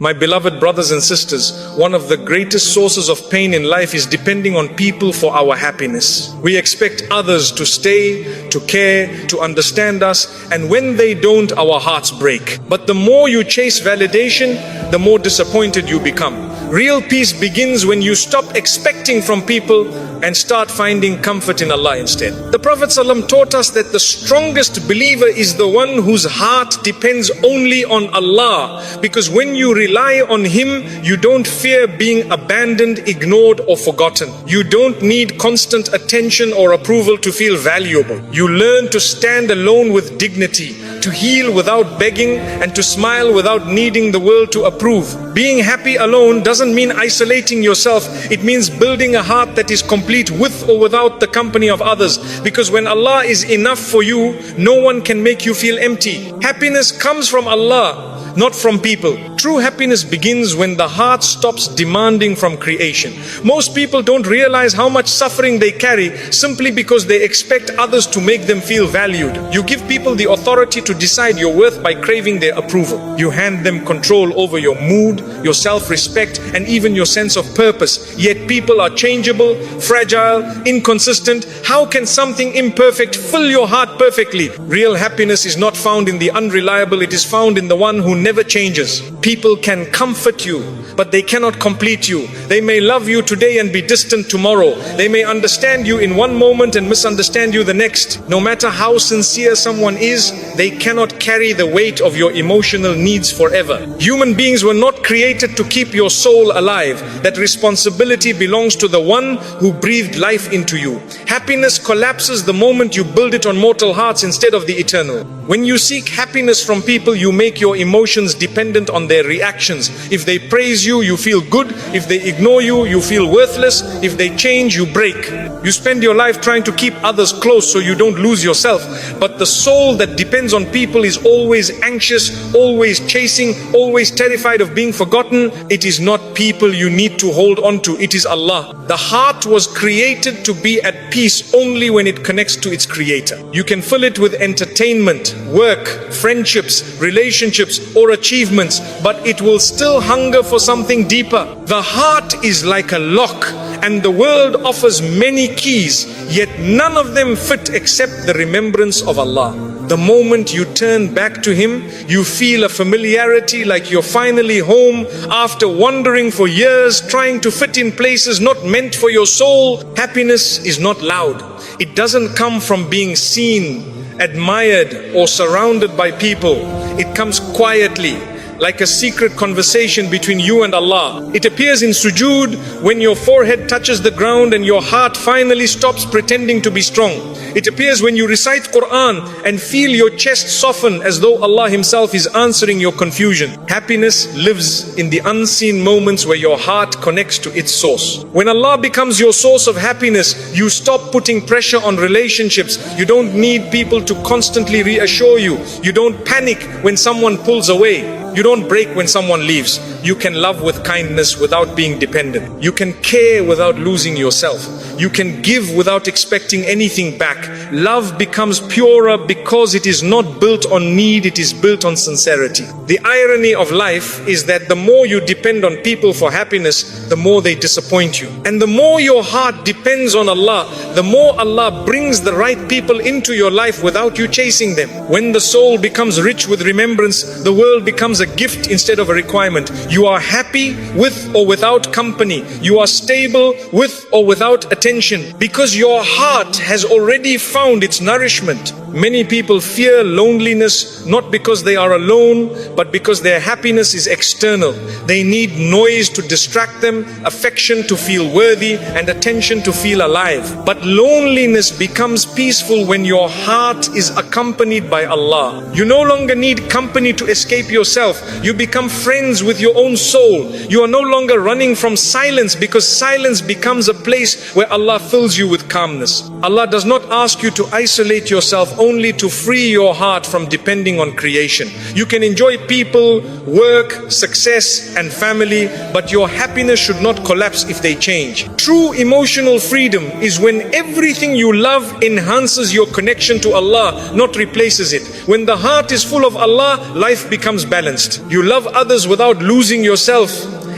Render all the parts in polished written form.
My beloved brothers and sisters, one of the greatest sources of pain in life is depending on people for our happiness. We expect others to stay, to care, to understand us, and when they don't, our hearts break. But the more you chase validation, the more disappointed you become. Real peace begins when you stop expecting from people and start finding comfort in Allah instead. The Prophet ﷺ taught us that the strongest believer is the one whose heart depends only on Allah, because when you rely on Him, you don't fear being abandoned, ignored or forgotten. You don't need constant attention or approval to feel valuable. You learn to stand alone with dignity, to heal without begging, and to smile without needing the world to approve. Being happy alone doesn't mean isolating yourself. It means building a heart that is complete with or without the company of others. Because when Allah is enough for you, no one can make you feel empty. Happiness comes from Allah, not from people. True happiness begins when the heart stops demanding from creation. Most people don't realize how much suffering they carry simply because they expect others to make them feel valued. You give people the authority to decide your worth by craving their approval. You hand them control over your mood, your self-respect, and even your sense of purpose. Yet people are changeable, fragile, inconsistent. How can something imperfect fill your heart perfectly? Real happiness is not found in the unreliable, it is found in the one who never changes. People can comfort you, but they cannot complete you. They may love you today and be distant tomorrow. They may understand you in one moment and misunderstand you the next. No matter how sincere someone is, they cannot carry the weight of your emotional needs forever. Human beings were not created to keep your soul alive. That responsibility belongs to the one who breathed life into you. Happiness collapses the moment you build it on mortal hearts instead of the eternal. When you seek happiness from people, you make your emotions dependent on their reactions. If they praise you, you feel good. If they ignore you, you feel worthless. If they change, you break. You spend your life trying to keep others close so you don't lose yourself. But the soul that depends on people is always anxious, always chasing, always terrified of being forgotten. It is not people you need to hold on to, it is Allah. The heart was created to be at peace only when it connects to its creator. You can fill it with entertainment, work, friendships, relationships or achievements, but it will still hunger for something deeper. The heart is like a lock, and the world offers many keys, yet none of them fit except the remembrance of Allah. The moment you turn back to Him, you feel a familiarity like you're finally home after wandering for years, trying to fit in places not meant for your soul. Happiness is not loud. It doesn't come from being seen, admired, or surrounded by people. It comes quietly, like a secret conversation between you and Allah. It appears in sujood, when your forehead touches the ground and your heart finally stops pretending to be strong. It appears when you recite Quran and feel your chest soften as though Allah Himself is answering your confusion. Happiness lives in the unseen moments where your heart connects to its source. When Allah becomes your source of happiness, you stop putting pressure on relationships. You don't need people to constantly reassure you. You don't panic when someone pulls away. You don't break when someone leaves. You can love with kindness without being dependent. You can care without losing yourself. You can give without expecting anything back. Love becomes purer because it is not built on need, it is built on sincerity. The irony of life is that the more you depend on people for happiness, the more they disappoint you. And the more your heart depends on Allah, the more Allah brings the right people into your life without you chasing them. When the soul becomes rich with remembrance, the world becomes a gift instead of a requirement. You are happy with or without company. You are stable with or without attention, because your heart has already found its nourishment. Many people fear loneliness not because they are alone, but because their happiness is external. They need noise to distract them, affection to feel worthy, and attention to feel alive. But loneliness becomes peaceful when your heart is accompanied by Allah. You no longer need company to escape yourself. You become friends with your own soul. You are no longer running from silence, because silence becomes a place where Allah fills you with calmness. Allah does not ask you to isolate yourself only to free your heart from depending on creation. You can enjoy people, work, success and family, but your happiness should not collapse if they change. True emotional freedom is when everything you love enhances your connection to Allah, not replaces it. When the heart is full of Allah, life becomes balanced. You love others without losing yourself,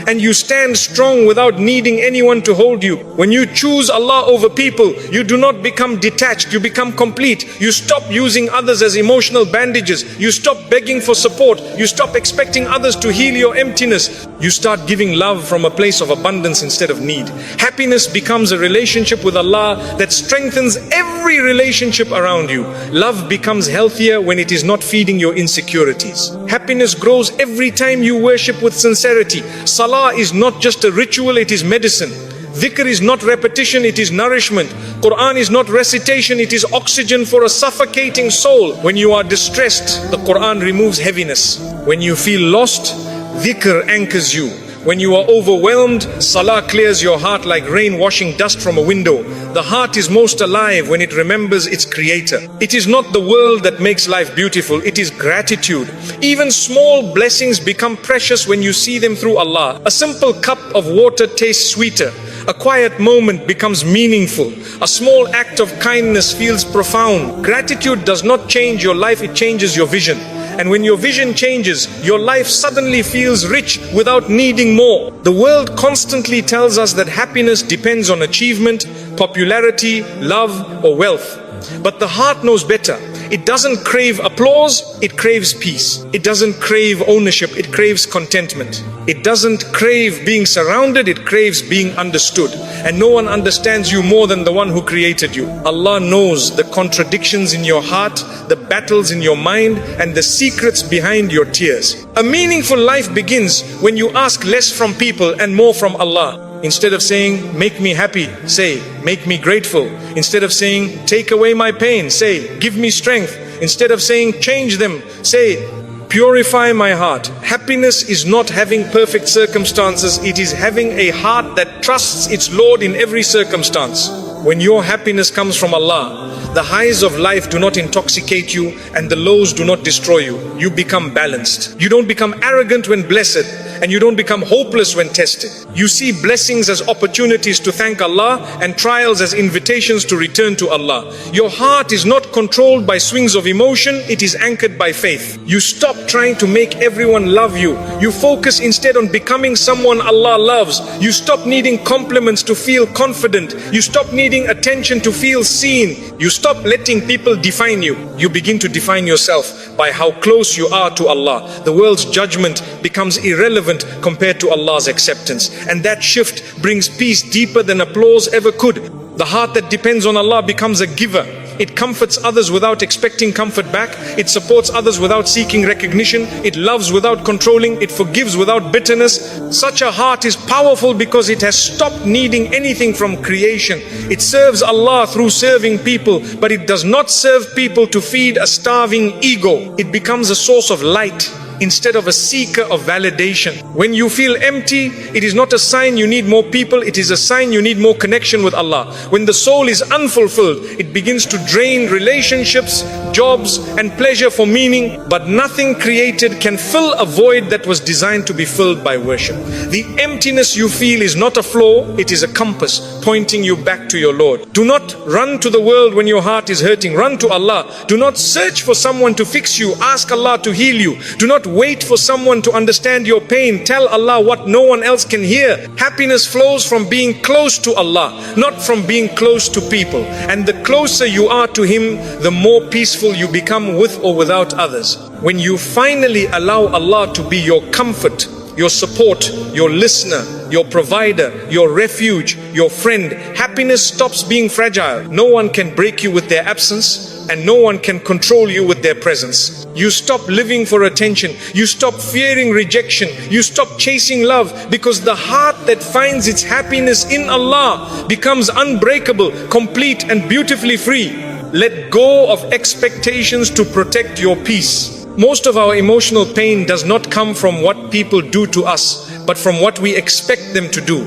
and you stand strong without needing anyone to hold you. When you choose Allah over people, you do not become detached, you become complete. You stop using others as emotional bandages. You stop begging for support. You stop expecting others to heal your emptiness. You start giving love from a place of abundance instead of need. Happiness becomes a relationship with Allah that strengthens every relationship around you. Love becomes healthier when it is not feeding your insecurities. Happiness grows every time you worship with sincerity. Salah is not just a ritual, it is medicine. Dhikr is not repetition, it is nourishment. Quran is not recitation, it is oxygen for a suffocating soul. When you are distressed, the Quran removes heaviness. When you feel lost, dhikr anchors you. When you are overwhelmed, salah clears your heart like rain washing dust from a window. The heart is most alive when it remembers its creator. It is not the world that makes life beautiful, it is gratitude. Even small blessings become precious when you see them through Allah. A simple cup of water tastes sweeter. A quiet moment becomes meaningful. A small act of kindness feels profound. Gratitude does not change your life, it changes your vision. And when your vision changes, your life suddenly feels rich without needing more. The world constantly tells us that happiness depends on achievement, popularity, love, or wealth. But the heart knows better. It doesn't crave applause, it craves peace. It doesn't crave ownership, it craves contentment. It doesn't crave being surrounded, it craves being understood. And no one understands you more than the one who created you. Allah knows the contradictions in your heart, the battles in your mind, and the secrets behind your tears. A meaningful life begins when you ask less from people and more from Allah. Instead of saying, make me happy, say, make me grateful. Instead of saying, take away my pain, say, give me strength. Instead of saying, change them, say, purify my heart. Happiness is not having perfect circumstances, it is having a heart that trusts its Lord in every circumstance. When your happiness comes from Allah, the highs of life do not intoxicate you and the lows do not destroy you. You become balanced. You don't become arrogant when blessed, and you don't become hopeless when tested. You see blessings as opportunities to thank Allah and trials as invitations to return to Allah. Your heart is not controlled by swings of emotion, it is anchored by faith. You stop trying to make everyone love you. You focus instead on becoming someone Allah loves. You stop needing compliments to feel confident. You stop needing attention to feel seen. You stop letting people define you. You begin to define yourself by how close you are to Allah. The world's judgment becomes irrelevant compared to Allah's acceptance. And that shift brings peace deeper than applause ever could. The heart that depends on Allah becomes a giver. It comforts others without expecting comfort back. It supports others without seeking recognition. It loves without controlling. It forgives without bitterness. Such a heart is powerful because it has stopped needing anything from creation. It serves Allah through serving people, but it does not serve people to feed a starving ego. It becomes a source of light instead of a seeker of validation. When you feel empty, it is not a sign you need more people, it is a sign you need more connection with Allah. When the soul is unfulfilled, it begins to drain relationships, jobs, and pleasure for meaning, but nothing created can fill a void that was designed to be filled by worship. The emptiness you feel is not a flaw, it is a compass pointing you back to your Lord. Do not run to the world when your heart is hurting, run to Allah. Do not search for someone to fix you, ask Allah to heal you. Do not wait for someone to understand your pain, tell Allah what no one else can hear. Happiness flows from being close to Allah, not from being close to people. And the closer you are to Him, the more peaceful you become with or without others. When you finally allow Allah to be your comfort, your support, your listener, your provider, your refuge, your friend, happiness stops being fragile. No one can break you with their absence, and no one can control you with their presence. You stop living for attention. You stop fearing rejection. You stop chasing love, because the heart that finds its happiness in Allah becomes unbreakable, complete, and beautifully free. Let go of expectations to protect your peace. Most of our emotional pain does not come from what people do to us, but from what we expect them to do.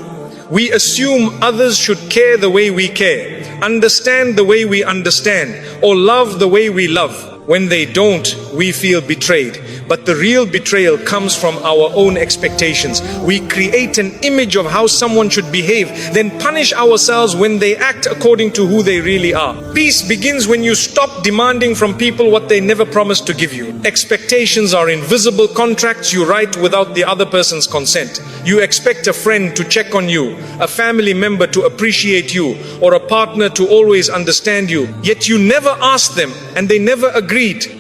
We assume others should care the way we care. understand the way we understand, or love the way we love. When they don't, we feel betrayed. But the real betrayal comes from our own expectations. We create an image of how someone should behave, then punish ourselves when they act according to who they really are. Peace begins when you stop demanding from people what they never promised to give you. Expectations are invisible contracts you write without the other person's consent. You expect a friend to check on you, a family member to appreciate you, or a partner to always understand you. Yet you never ask them, and they never agreed.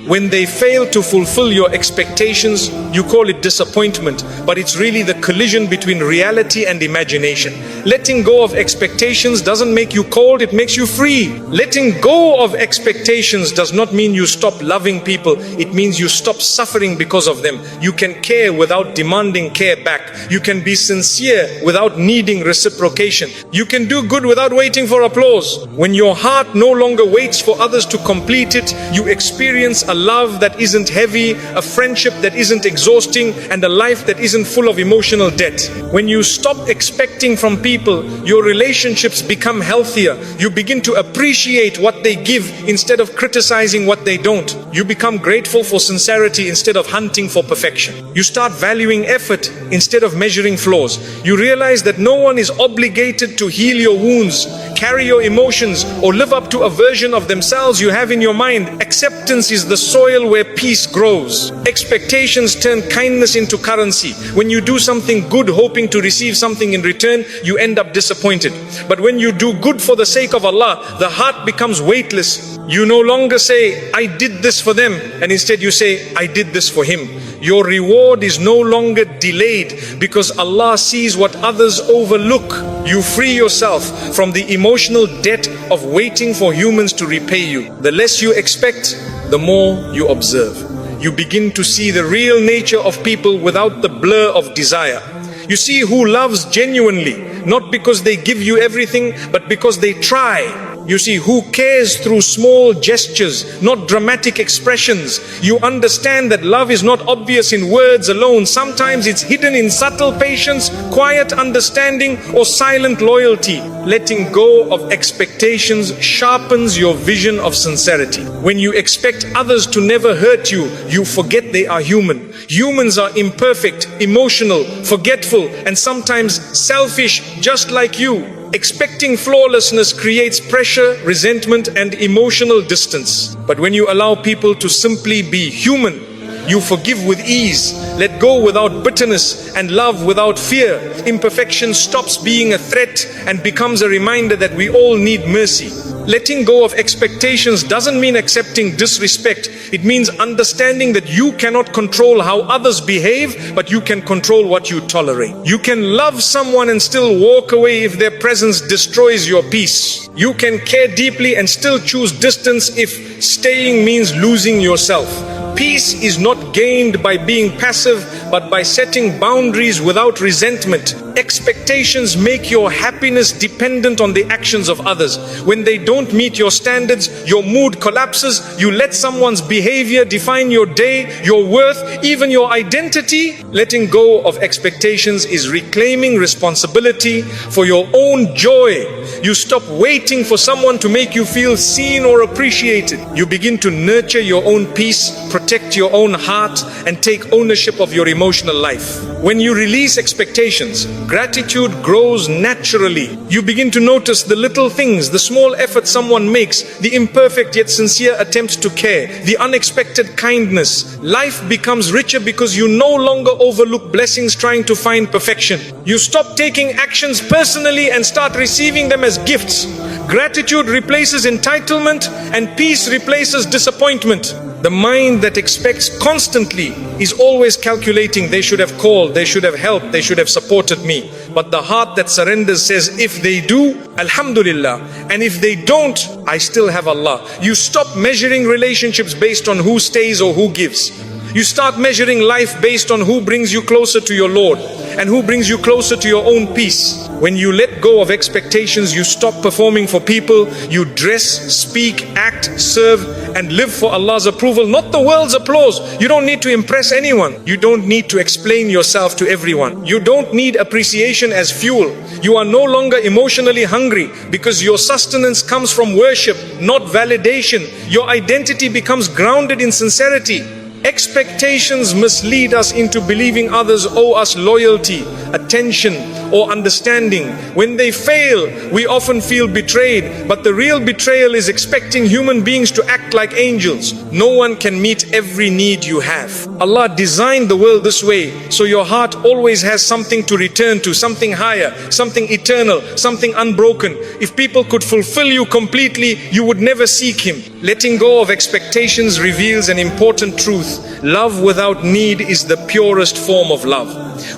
When they fail to fulfill your expectations, you call it disappointment, but it's really the collision between reality and imagination. Letting go of expectations doesn't make you cold, it makes you free. Letting go of expectations does not mean you stop loving people, it means you stop suffering because of them. You can care without demanding care back. You can be sincere without needing reciprocation. You can do good without waiting for applause. When your heart no longer waits for others to complete it, you experience a love that isn't heavy, a friendship that isn't exhausting, and a life that isn't full of emotional debt. When you stop expecting from people, your relationships become healthier. You begin to appreciate what they give instead of criticizing what they don't. You become grateful for sincerity instead of hunting for perfection. You start valuing effort instead of measuring flaws. You realize that no one is obligated to heal your wounds, carry your emotions, or live up to a version of themselves you have in your mind. Acceptance is the soil where peace grows. Expectations turn kindness into currency. When you do something good hoping to receive something in return, you end up disappointed. But when you do good for the sake of Allah, the heart becomes weightless. You no longer say, I did this for them, and instead you say, I did this for him. Your reward is no longer delayed because Allah sees what others overlook. You free yourself from the emotional debt of waiting for humans to repay you. The less you expect, the more you observe. You begin to see the real nature of people without the blur of desire. You see who loves genuinely, not because they give you everything, but because they try. You see who cares through small gestures, not dramatic expressions. You understand that love is not obvious in words alone. Sometimes it's hidden in subtle patience, quiet understanding, or silent loyalty. Letting go of expectations sharpens your vision of sincerity. When you expect others to never hurt you, you forget they are human. Humans are imperfect, emotional, forgetful, and sometimes selfish, just like you. Expecting flawlessness creates pressure, resentment, and emotional distance. But when you allow people to simply be human, you forgive with ease, let go without bitterness, and love without fear. Imperfection stops being a threat and becomes a reminder that we all need mercy. Letting go of expectations doesn't mean accepting disrespect. It means understanding that you cannot control how others behave, but you can control what you tolerate. You can love someone and still walk away if their presence destroys your peace. You can care deeply and still choose distance if staying means losing yourself. Peace is not gained by being passive, but by setting boundaries without resentment. Expectations make your happiness dependent on the actions of others. When they don't meet your standards, your mood collapses. You let someone's behavior define your day, your worth, even your identity. Letting go of expectations is reclaiming responsibility for your own joy. You stop waiting for someone to make you feel seen or appreciated. You begin to nurture your own peace, protect your own heart, and take ownership of your emotional life. When you release expectations, gratitude grows naturally. You begin to notice the little things, the small effort someone makes, the imperfect yet sincere attempts to care, the unexpected kindness. Life becomes richer because you no longer overlook blessings trying to find perfection. You stop taking actions personally and start receiving them as gifts. Gratitude replaces entitlement, and peace replaces disappointment. The mind that expects constantly is always calculating, they should have called, they should have helped, they should have supported me. But the heart that surrenders says, if they do, Alhamdulillah. And if they don't, I still have Allah. You stop measuring relationships based on who stays or who gives. You start measuring life based on who brings you closer to your Lord and who brings you closer to your own peace. When you let go of expectations, you stop performing for people. You dress, speak, act, serve, and live for Allah's approval, not the world's applause. You don't need to impress anyone. You don't need to explain yourself to everyone. You don't need appreciation as fuel. You are no longer emotionally hungry because your sustenance comes from worship, not validation. Your identity becomes grounded in sincerity. Expectations mislead us into believing others owe us loyalty, attention, or understanding. When they fail, we often feel betrayed, but the real betrayal is expecting human beings to act like angels. No one can meet every need you have. Allah designed the world this way, so your heart always has something to return to, something higher, something eternal, something unbroken. If people could fulfill you completely, you would never seek Him. Letting go of expectations reveals an important truth. Love without need is the purest form of love.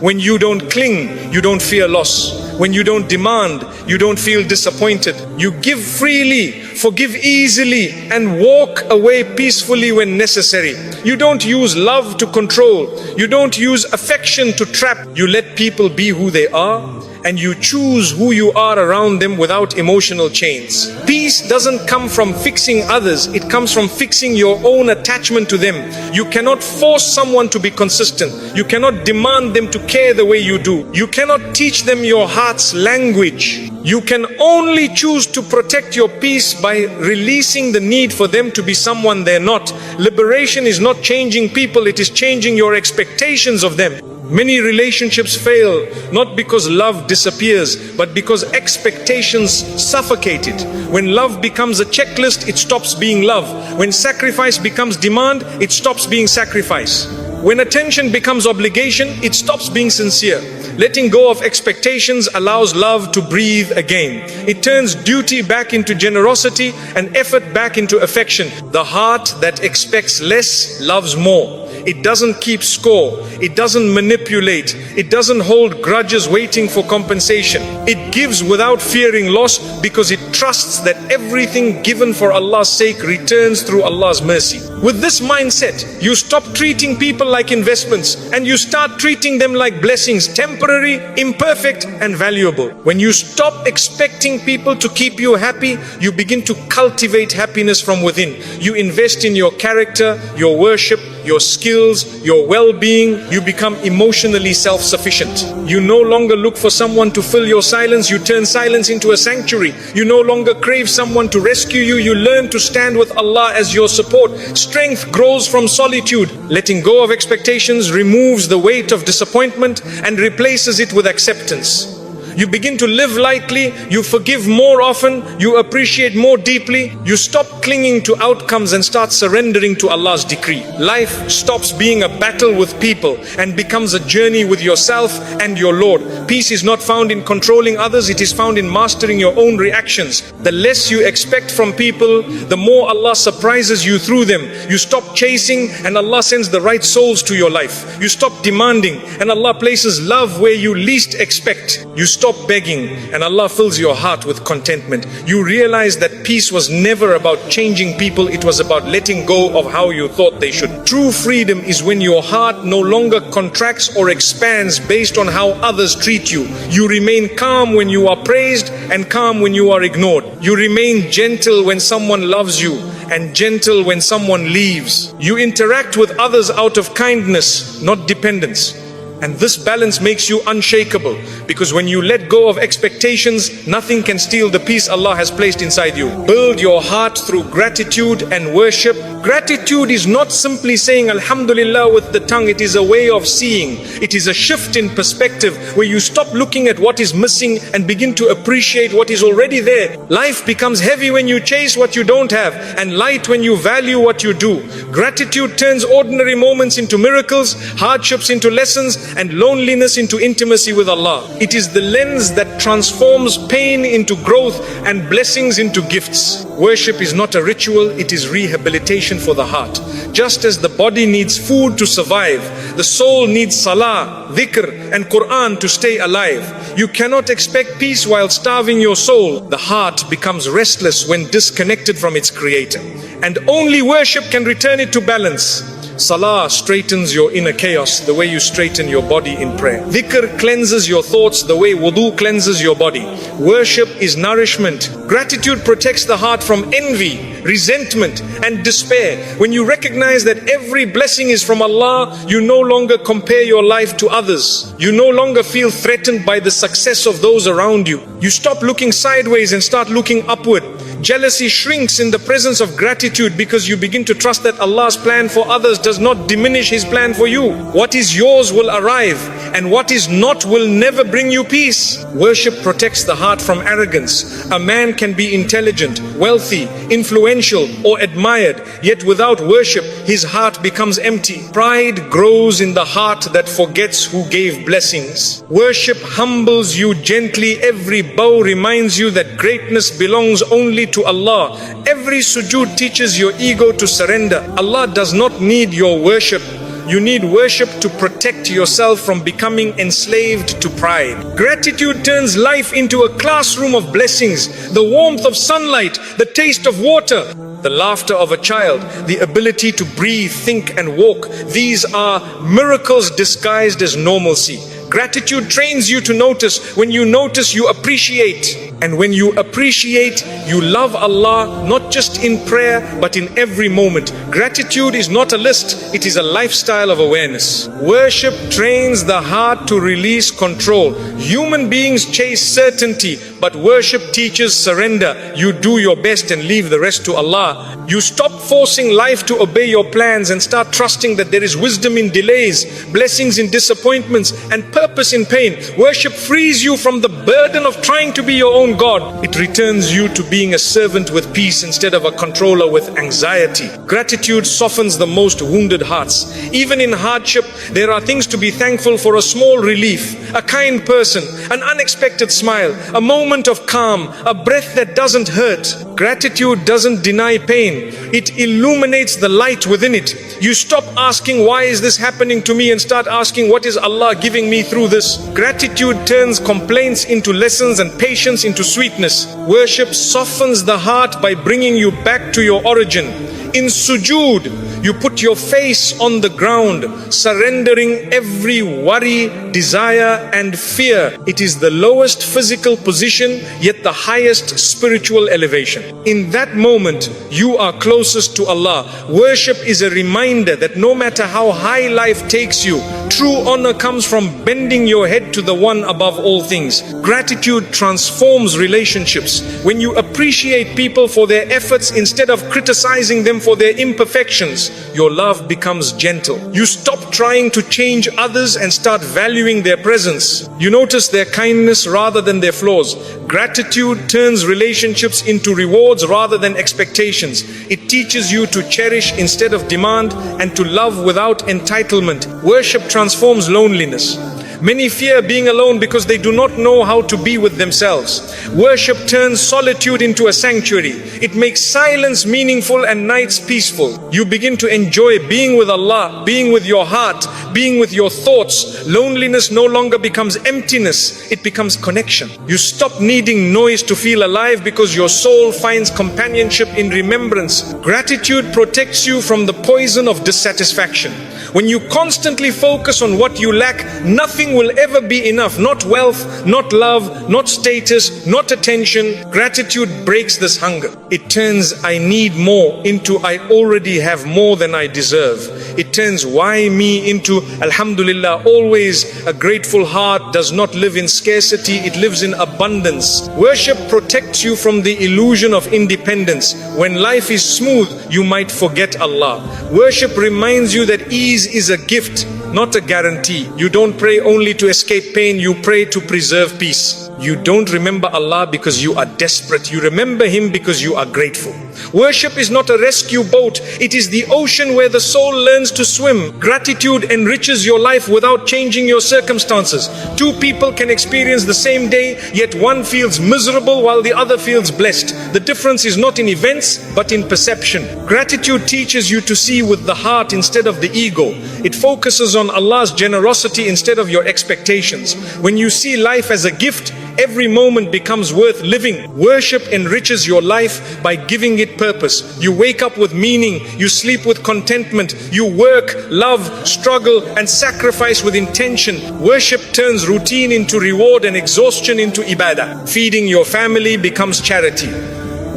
When you don't cling, you don't fear loss. When you don't demand, you don't feel disappointed. You give freely, forgive easily, and walk away peacefully when necessary. You don't use love to control. You don't use affection to trap. You let people be who they are, and you choose who you are around them without emotional chains. Peace doesn't come from fixing others, it comes from fixing your own attachment to them. You cannot force someone to be consistent. You cannot demand them to care the way you do. You cannot teach them your heart's language. You can only choose to protect your peace by releasing the need for them to be someone they're not. Liberation is not changing people, it is changing your expectations of them. Many relationships fail not because love disappears, but because expectations suffocate it. When love becomes a checklist, it stops being love. When sacrifice becomes demand, it stops being sacrifice. When attention becomes obligation, it stops being sincere. Letting go of expectations allows love to breathe again. It turns duty back into generosity and effort back into affection. The heart that expects less loves more. It doesn't keep score. It doesn't manipulate. It doesn't hold grudges waiting for compensation. It gives without fearing loss because it trusts that everything given for Allah's sake returns through Allah's mercy. With this mindset, you stop treating people like investments and you start treating them like blessings, temporary, imperfect, and valuable. When you stop expecting people to keep you happy, you begin to cultivate happiness from within. You invest in your character, your worship, your skills, your well-being. You become emotionally self-sufficient. You no longer look for someone to fill your silence. You turn silence into a sanctuary. You no longer crave someone to rescue you. You learn to stand with Allah as your support. Strength grows from solitude. Letting go of expectations removes the weight of disappointment and replaces it with acceptance. You begin to live lightly, you forgive more often, you appreciate more deeply, you stop clinging to outcomes and start surrendering to Allah's decree. Life stops being a battle with people and becomes a journey with yourself and your Lord. Peace is not found in controlling others, it is found in mastering your own reactions. The less you expect from people, the more Allah surprises you through them. You stop chasing and Allah sends the right souls to your life. You stop demanding and Allah places love where you least expect. You stop begging and Allah fills your heart with contentment. You realize that peace was never about changing people, it was about letting go of how you thought they should. True freedom is when your heart no longer contracts or expands based on how others treat you. You remain calm when you are praised and calm when you are ignored. You remain gentle when someone loves you and gentle when someone leaves. You interact with others out of kindness, not dependence. And this balance makes you unshakable, because when you let go of expectations, nothing can steal the peace Allah has placed inside you. Build your heart through gratitude and worship. Gratitude is not simply saying Alhamdulillah with the tongue, it is a way of seeing. It is a shift in perspective where you stop looking at what is missing and begin to appreciate what is already there. Life becomes heavy when you chase what you don't have and light when you value what you do. Gratitude turns ordinary moments into miracles, hardships into lessons, and loneliness into intimacy with Allah. It is the lens that transforms pain into growth and blessings into gifts. Worship is not a ritual, it is rehabilitation for the heart. Just as the body needs food to survive, the soul needs salah, dhikr, and Quran to stay alive. You cannot expect peace while starving your soul. The heart becomes restless when disconnected from its creator. And only worship can return it to balance. Salah straightens your inner chaos the way you straighten your body in prayer. Dhikr cleanses your thoughts the way wudu cleanses your body. Worship is nourishment. Gratitude protects the heart from envy, resentment and despair. When you recognize that every blessing is from Allah, you no longer compare your life to others. You no longer feel threatened by the success of those around you. You stop looking sideways and start looking upward. Jealousy shrinks in the presence of gratitude because you begin to trust that Allah's plan for others does not diminish His plan for you. What is yours will arrive, and what is not will never bring you peace. Worship protects the heart from arrogance. A man can be intelligent, wealthy, influential or admired, yet without worship his heart becomes empty. Pride grows in the heart that forgets who gave blessings. Worship humbles you gently. Every bow reminds you that greatness belongs only to Allah. Every sujood teaches your ego to surrender. Allah does not need your worship. You need worship to protect yourself from becoming enslaved to pride. Gratitude turns life into a classroom of blessings. The warmth of sunlight, the taste of water, the laughter of a child, the ability to breathe, think and walk. These are miracles disguised as normalcy. Gratitude trains you to notice. When you notice, you appreciate. And when you appreciate, you love Allah, not just in prayer, but in every moment. Gratitude is not a list, it is a lifestyle of awareness. Worship trains the heart to release control. Human beings chase certainty, but worship teaches surrender. You do your best and leave the rest to Allah. You stop forcing life to obey your plans and start trusting that there is wisdom in delays, blessings in disappointments, and purpose in pain. Worship frees you from the burden of trying to be your own God. It returns you to being a servant with peace instead of a controller with anxiety. Gratitude softens the most wounded hearts. Even in hardship, there are things to be thankful for: a small relief, a kind person, an unexpected smile, a moment of calm, a breath that doesn't hurt. Gratitude doesn't deny pain. It illuminates the light within it. You stop asking, why is this happening to me, and start asking, what is Allah giving me through this? Gratitude turns complaints into lessons and patience into sweetness. Worship softens the heart by bringing you back to your origin. In sujood, you put your face on the ground, surrendering every worry, desire and fear. It is the lowest physical position, yet the highest spiritual elevation. In that moment, you are closest to Allah. Worship is a reminder that no matter how high life takes you, true honor comes from bending your head to the one above all things. Gratitude transforms relationships. When you appreciate people for their efforts instead of criticizing them for their imperfections, your love becomes gentle. You stop trying to change others and start valuing their presence. You notice their kindness rather than their flaws. Gratitude turns relationships into rewards rather than expectations. It teaches you to cherish instead of demand and to love without entitlement. Worship transforms loneliness. Many fear being alone because they do not know how to be with themselves. Worship turns solitude into a sanctuary. It makes silence meaningful and nights peaceful. You begin to enjoy being with Allah, being with your heart, being with your thoughts. Loneliness no longer becomes emptiness, it becomes connection. You stop needing noise to feel alive because your soul finds companionship in remembrance. Gratitude protects you from the poison of dissatisfaction. When you constantly focus on what you lack, nothing will ever be enough. Not wealth, not love, not status, not attention. Gratitude breaks this hunger. It turns I need more into I already have more than I deserve. It turns why me into Alhamdulillah. Always a grateful heart does not live in scarcity, it lives in abundance. Worship protects you from the illusion of independence. When life is smooth, you might forget Allah. Worship reminds you that ease is a gift, not a guarantee. You don't pray only to escape pain, you pray to preserve peace. You don't remember Allah because you are desperate. You remember Him because you are grateful. Worship is not a rescue boat. It is the ocean where the soul learns to swim. Gratitude enriches your life without changing your circumstances. Two people can experience the same day, yet one feels miserable while the other feels blessed. The difference is not in events, but in perception. Gratitude teaches you to see with the heart instead of the ego. It focuses on Allah's generosity instead of your expectations. When you see life as a gift, every moment becomes worth living. Worship enriches your life by giving it purpose. You wake up with meaning, you sleep with contentment, you work, love, struggle, and sacrifice with intention. Worship turns routine into reward and exhaustion into ibadah. Feeding your family becomes charity.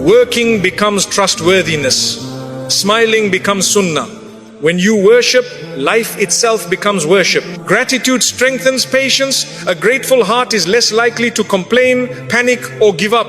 Working becomes trustworthiness. Smiling becomes sunnah. When you worship, life itself becomes worship. Gratitude strengthens patience. A grateful heart is less likely to complain, panic, or give up.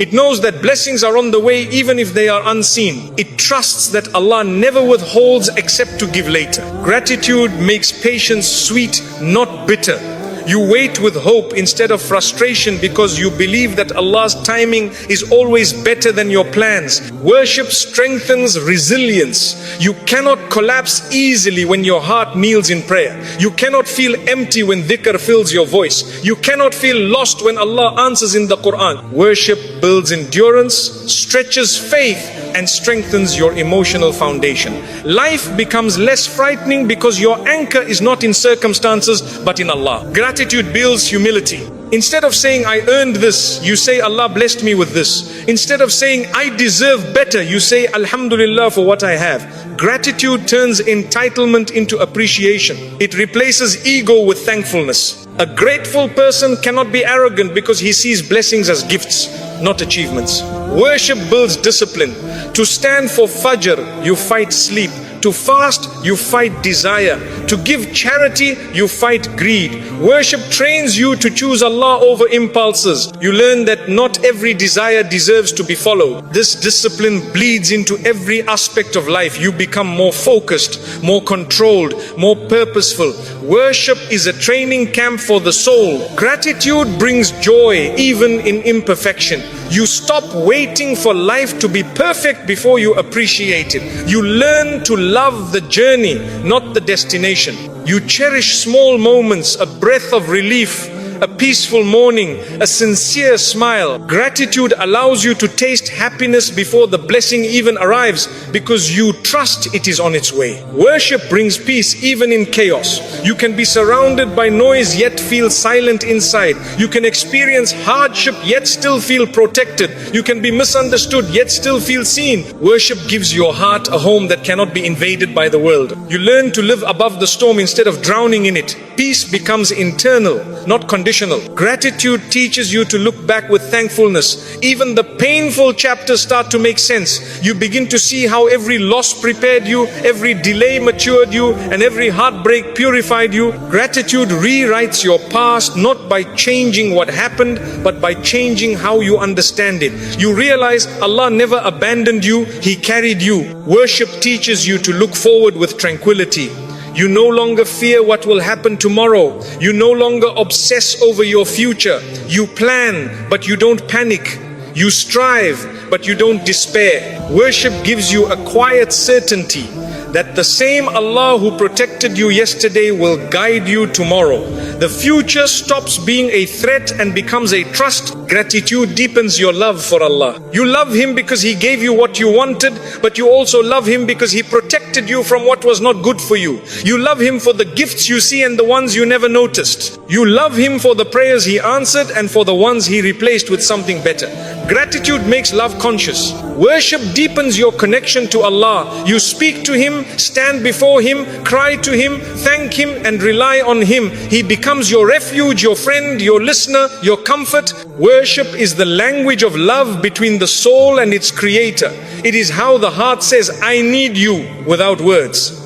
It knows that blessings are on the way even if they are unseen. It trusts that Allah never withholds except to give later. Gratitude makes patience sweet, not bitter. You wait with hope instead of frustration because you believe that Allah's timing is always better than your plans. Worship strengthens resilience. You cannot collapse easily when your heart kneels in prayer. You cannot feel empty when dhikr fills your voice. You cannot feel lost when Allah answers in the Quran. Worship builds endurance, stretches faith, and strengthens your emotional foundation. Life becomes less frightening because your anchor is not in circumstances but in Allah. Gratitude builds humility. Instead of saying, I earned this, you say, Allah blessed me with this. Instead of saying, I deserve better, you say, Alhamdulillah for what I have. Gratitude turns entitlement into appreciation. It replaces ego with thankfulness. A grateful person cannot be arrogant because he sees blessings as gifts, not achievements. Worship builds discipline. To stand for Fajr, you fight sleep. To fast, you fight desire. To give charity, you fight greed. Worship trains you to choose Allah over impulses. You learn that not every desire deserves to be followed. This discipline bleeds into every aspect of life. You become more focused, more controlled, more purposeful. Worship is a training camp for the soul. Gratitude brings joy even in imperfection. You stop waiting for life to be perfect before you appreciate it. You learn to love the journey, not the destination. You cherish small moments, a breath of relief, a peaceful morning, a sincere smile. Gratitude allows you to taste happiness before the blessing even arrives because you trust it is on its way. Worship brings peace even in chaos. You can be surrounded by noise yet feel silent inside. You can experience hardship yet still feel protected. You can be misunderstood yet still feel seen. Worship gives your heart a home that cannot be invaded by the world. You learn to live above the storm instead of drowning in it. Peace becomes internal, not conditional. Gratitude teaches you to look back with thankfulness. Even the painful chapters start to make sense. You begin to see how every loss prepared you, every delay matured you, and every heartbreak purified you. Gratitude rewrites your past not by changing what happened, but by changing how you understand it. You realize Allah never abandoned you, He carried you. Worship teaches you to look forward with tranquility. You no longer fear what will happen tomorrow. You no longer obsess over your future. You plan, but you don't panic. You strive, but you don't despair. Worship gives you a quiet certainty that the same Allah who protected you yesterday will guide you tomorrow. The future stops being a threat and becomes a trust. Gratitude deepens your love for Allah. You love Him because He gave you what you wanted, but you also love Him because He protected you from what was not good for you. You love Him for the gifts you see and the ones you never noticed. You love Him for the prayers He answered and for the ones He replaced with something better. Gratitude makes love conscious. Worship deepens your connection to Allah. You speak to Him, stand before Him, cry to Him, thank Him, and rely on Him. He becomes your refuge, your friend, your listener, your comfort. Worship is the language of love between the soul and its Creator. It is how the heart says, I need you, without words.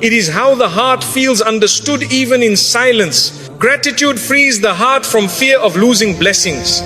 It is how the heart feels understood even in silence. Gratitude frees the heart from fear of losing blessings.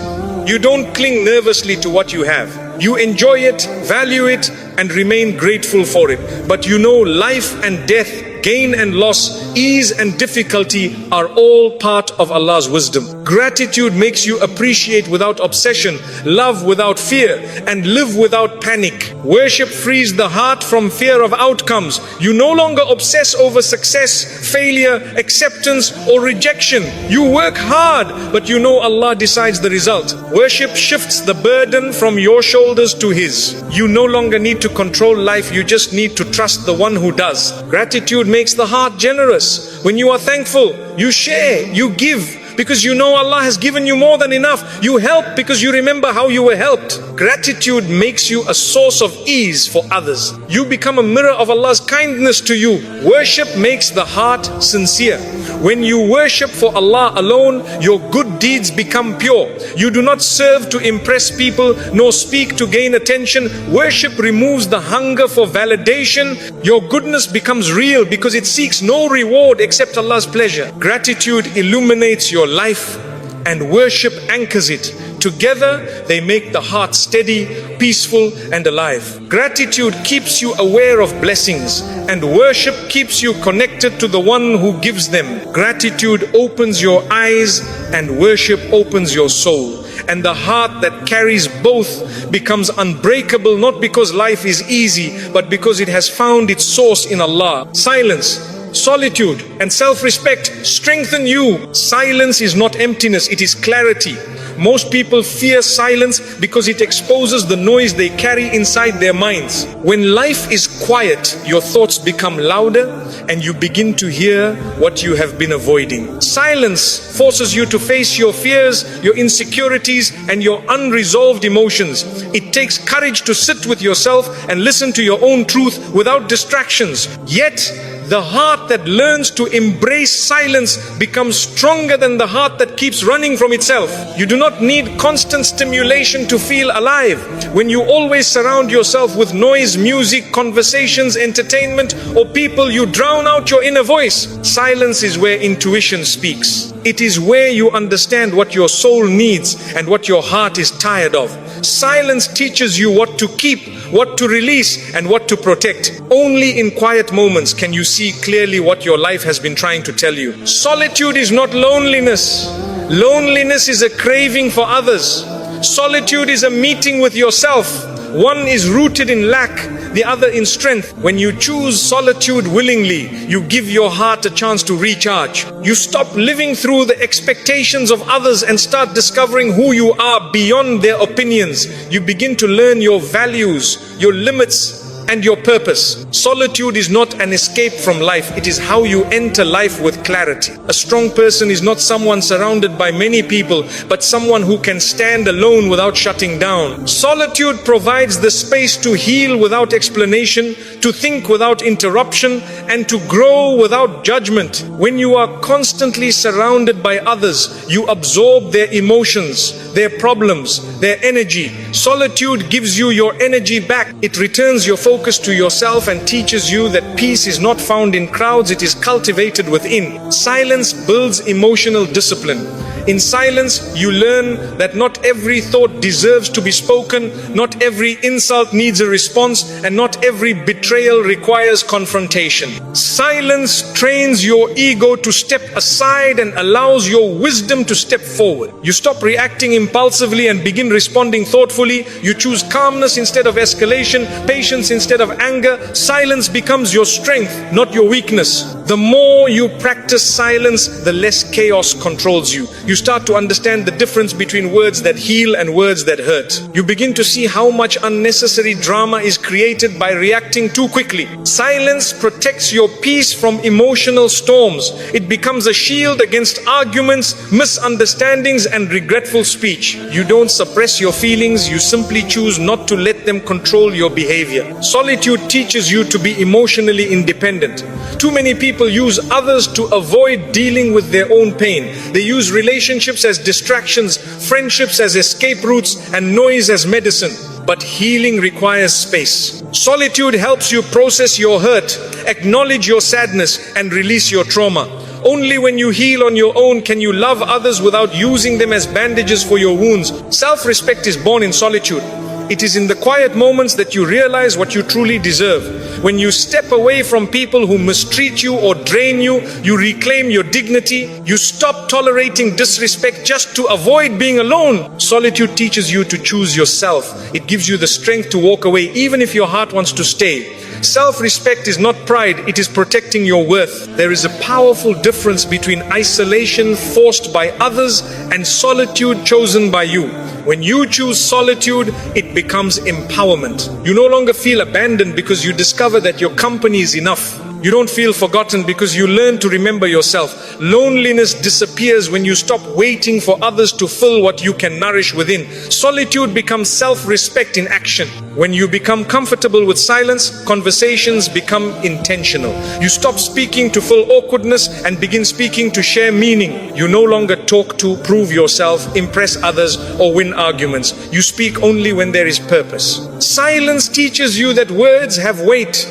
You don't cling nervously to what you have. You enjoy it, value it, and remain grateful for it. But you know life and death, gain and loss, ease and difficulty are all part of Allah's wisdom. Gratitude makes you appreciate without obsession, love without fear, and live without panic. Worship frees the heart from fear of outcomes. You no longer obsess over success, failure, acceptance, or rejection. You work hard, but you know Allah decides the result. Worship shifts the burden from your shoulders to His. You no longer need to control life, you just need to trust the one who does. Gratitude makes the heart generous. When you are thankful, you share, you give. because you know Allah has given you more than enough. You help because you remember how you were helped. Gratitude makes you a source of ease for others. You become a mirror of Allah's kindness to you. Worship makes the heart sincere. When you worship for Allah alone, your good deeds become pure. You do not serve to impress people, nor speak to gain attention. Worship removes the hunger for validation. Your goodness becomes real because it seeks no reward except Allah's pleasure. Gratitude illuminates your life and worship anchors it. Together, they make the heart steady, peaceful, and alive. Gratitude keeps you aware of blessings, and worship keeps you connected to the one who gives them. Gratitude opens your eyes, and worship opens your soul. And the heart that carries both becomes unbreakable, not because life is easy, but because it has found its source in Allah. Silence, solitude, and self-respect strengthen you. Silence is not emptiness, it is clarity. Most people fear silence because it exposes the noise they carry inside their minds. When life is quiet, your thoughts become louder and you begin to hear what you have been avoiding. Silence forces you to face your fears, your insecurities, and your unresolved emotions. It takes courage to sit with yourself and listen to your own truth without distractions. Yet, the heart that learns to embrace silence becomes stronger than the heart that keeps running from itself. You do not need constant stimulation to feel alive. When you always surround yourself with noise, music, conversations, entertainment, or people, you drown out your inner voice. Silence is where intuition speaks. It is where you understand what your soul needs and what your heart is tired of. Silence teaches you what to keep, what to release, and what to protect. Only in quiet moments can you see clearly what your life has been trying to tell you. Solitude is not loneliness. Loneliness is a craving for others. Solitude is a meeting with yourself. One is rooted in lack, the other in strength. When you choose solitude willingly, you give your heart a chance to recharge. You stop living through the expectations of others and start discovering who you are beyond their opinions. You begin to learn your values, your limits, and your purpose. Solitude is not an escape from life, it is how you enter life with clarity. A strong person is not someone surrounded by many people, but someone who can stand alone without shutting down. Solitude provides the space to heal without explanation, to think without interruption, and to grow without judgment. When you are constantly surrounded by others, you absorb their emotions, their problems, their energy. Solitude gives you your energy back. It returns your focus to yourself and teaches you that peace is not found in crowds, it is cultivated within. Silence builds emotional discipline. In silence, you learn that not every thought deserves to be spoken, not every insult needs a response, and not every betrayal requires confrontation. Silence trains your ego to step aside and allows your wisdom to step forward. You stop reacting impulsively and begin responding thoughtfully. You choose calmness instead of escalation, patience instead of anger. Silence becomes your strength, not your weakness. The more you practice silence, the less chaos controls you. You start to understand the difference between words that heal and words that hurt. You begin to see how much unnecessary drama is created by reacting too quickly. Silence protects your peace from emotional storms. It becomes a shield against arguments, misunderstandings, and regretful speech. You don't suppress your feelings, you simply choose not to let them control your behavior. Solitude teaches you to be emotionally independent. Too many people use others to avoid dealing with their own pain. They use relationships as distractions, friendships as escape routes, and noise as medicine. But healing requires space. Solitude helps you process your hurt, acknowledge your sadness, and release your trauma. Only when you heal on your own can you love others without using them as bandages for your wounds. Self-respect is born in solitude. It is in the quiet moments that you realize what you truly deserve. When you step away from people who mistreat you or drain you, you reclaim your dignity. You stop tolerating disrespect just to avoid being alone. Solitude teaches you to choose yourself. It gives you the strength to walk away even if your heart wants to stay. Self-respect is not pride, it is protecting your worth. There is a powerful difference between isolation forced by others and solitude chosen by you. When you choose solitude, it becomes empowerment. You no longer feel abandoned because you discover that your company is enough. You don't feel forgotten because you learn to remember yourself. Loneliness disappears when you stop waiting for others to fill what you can nourish within. Solitude becomes self-respect in action. When you become comfortable with silence, conversations become intentional. You stop speaking to fill awkwardness and begin speaking to share meaning. You no longer talk to prove yourself, impress others, or win arguments. You speak only when there is purpose. Silence teaches you that words have weight,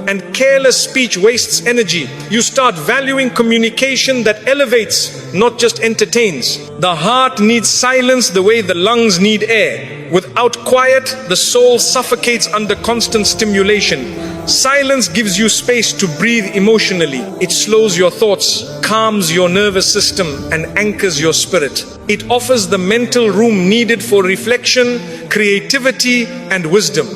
and careless speech wastes energy. You start valuing communication that elevates, not just entertains. The heart needs silence the way the lungs need air. Without quiet, the soul suffocates under constant stimulation. Silence gives you space to breathe emotionally. It slows your thoughts, calms your nervous system, and anchors your spirit. It offers the mental room needed for reflection, creativity, and wisdom.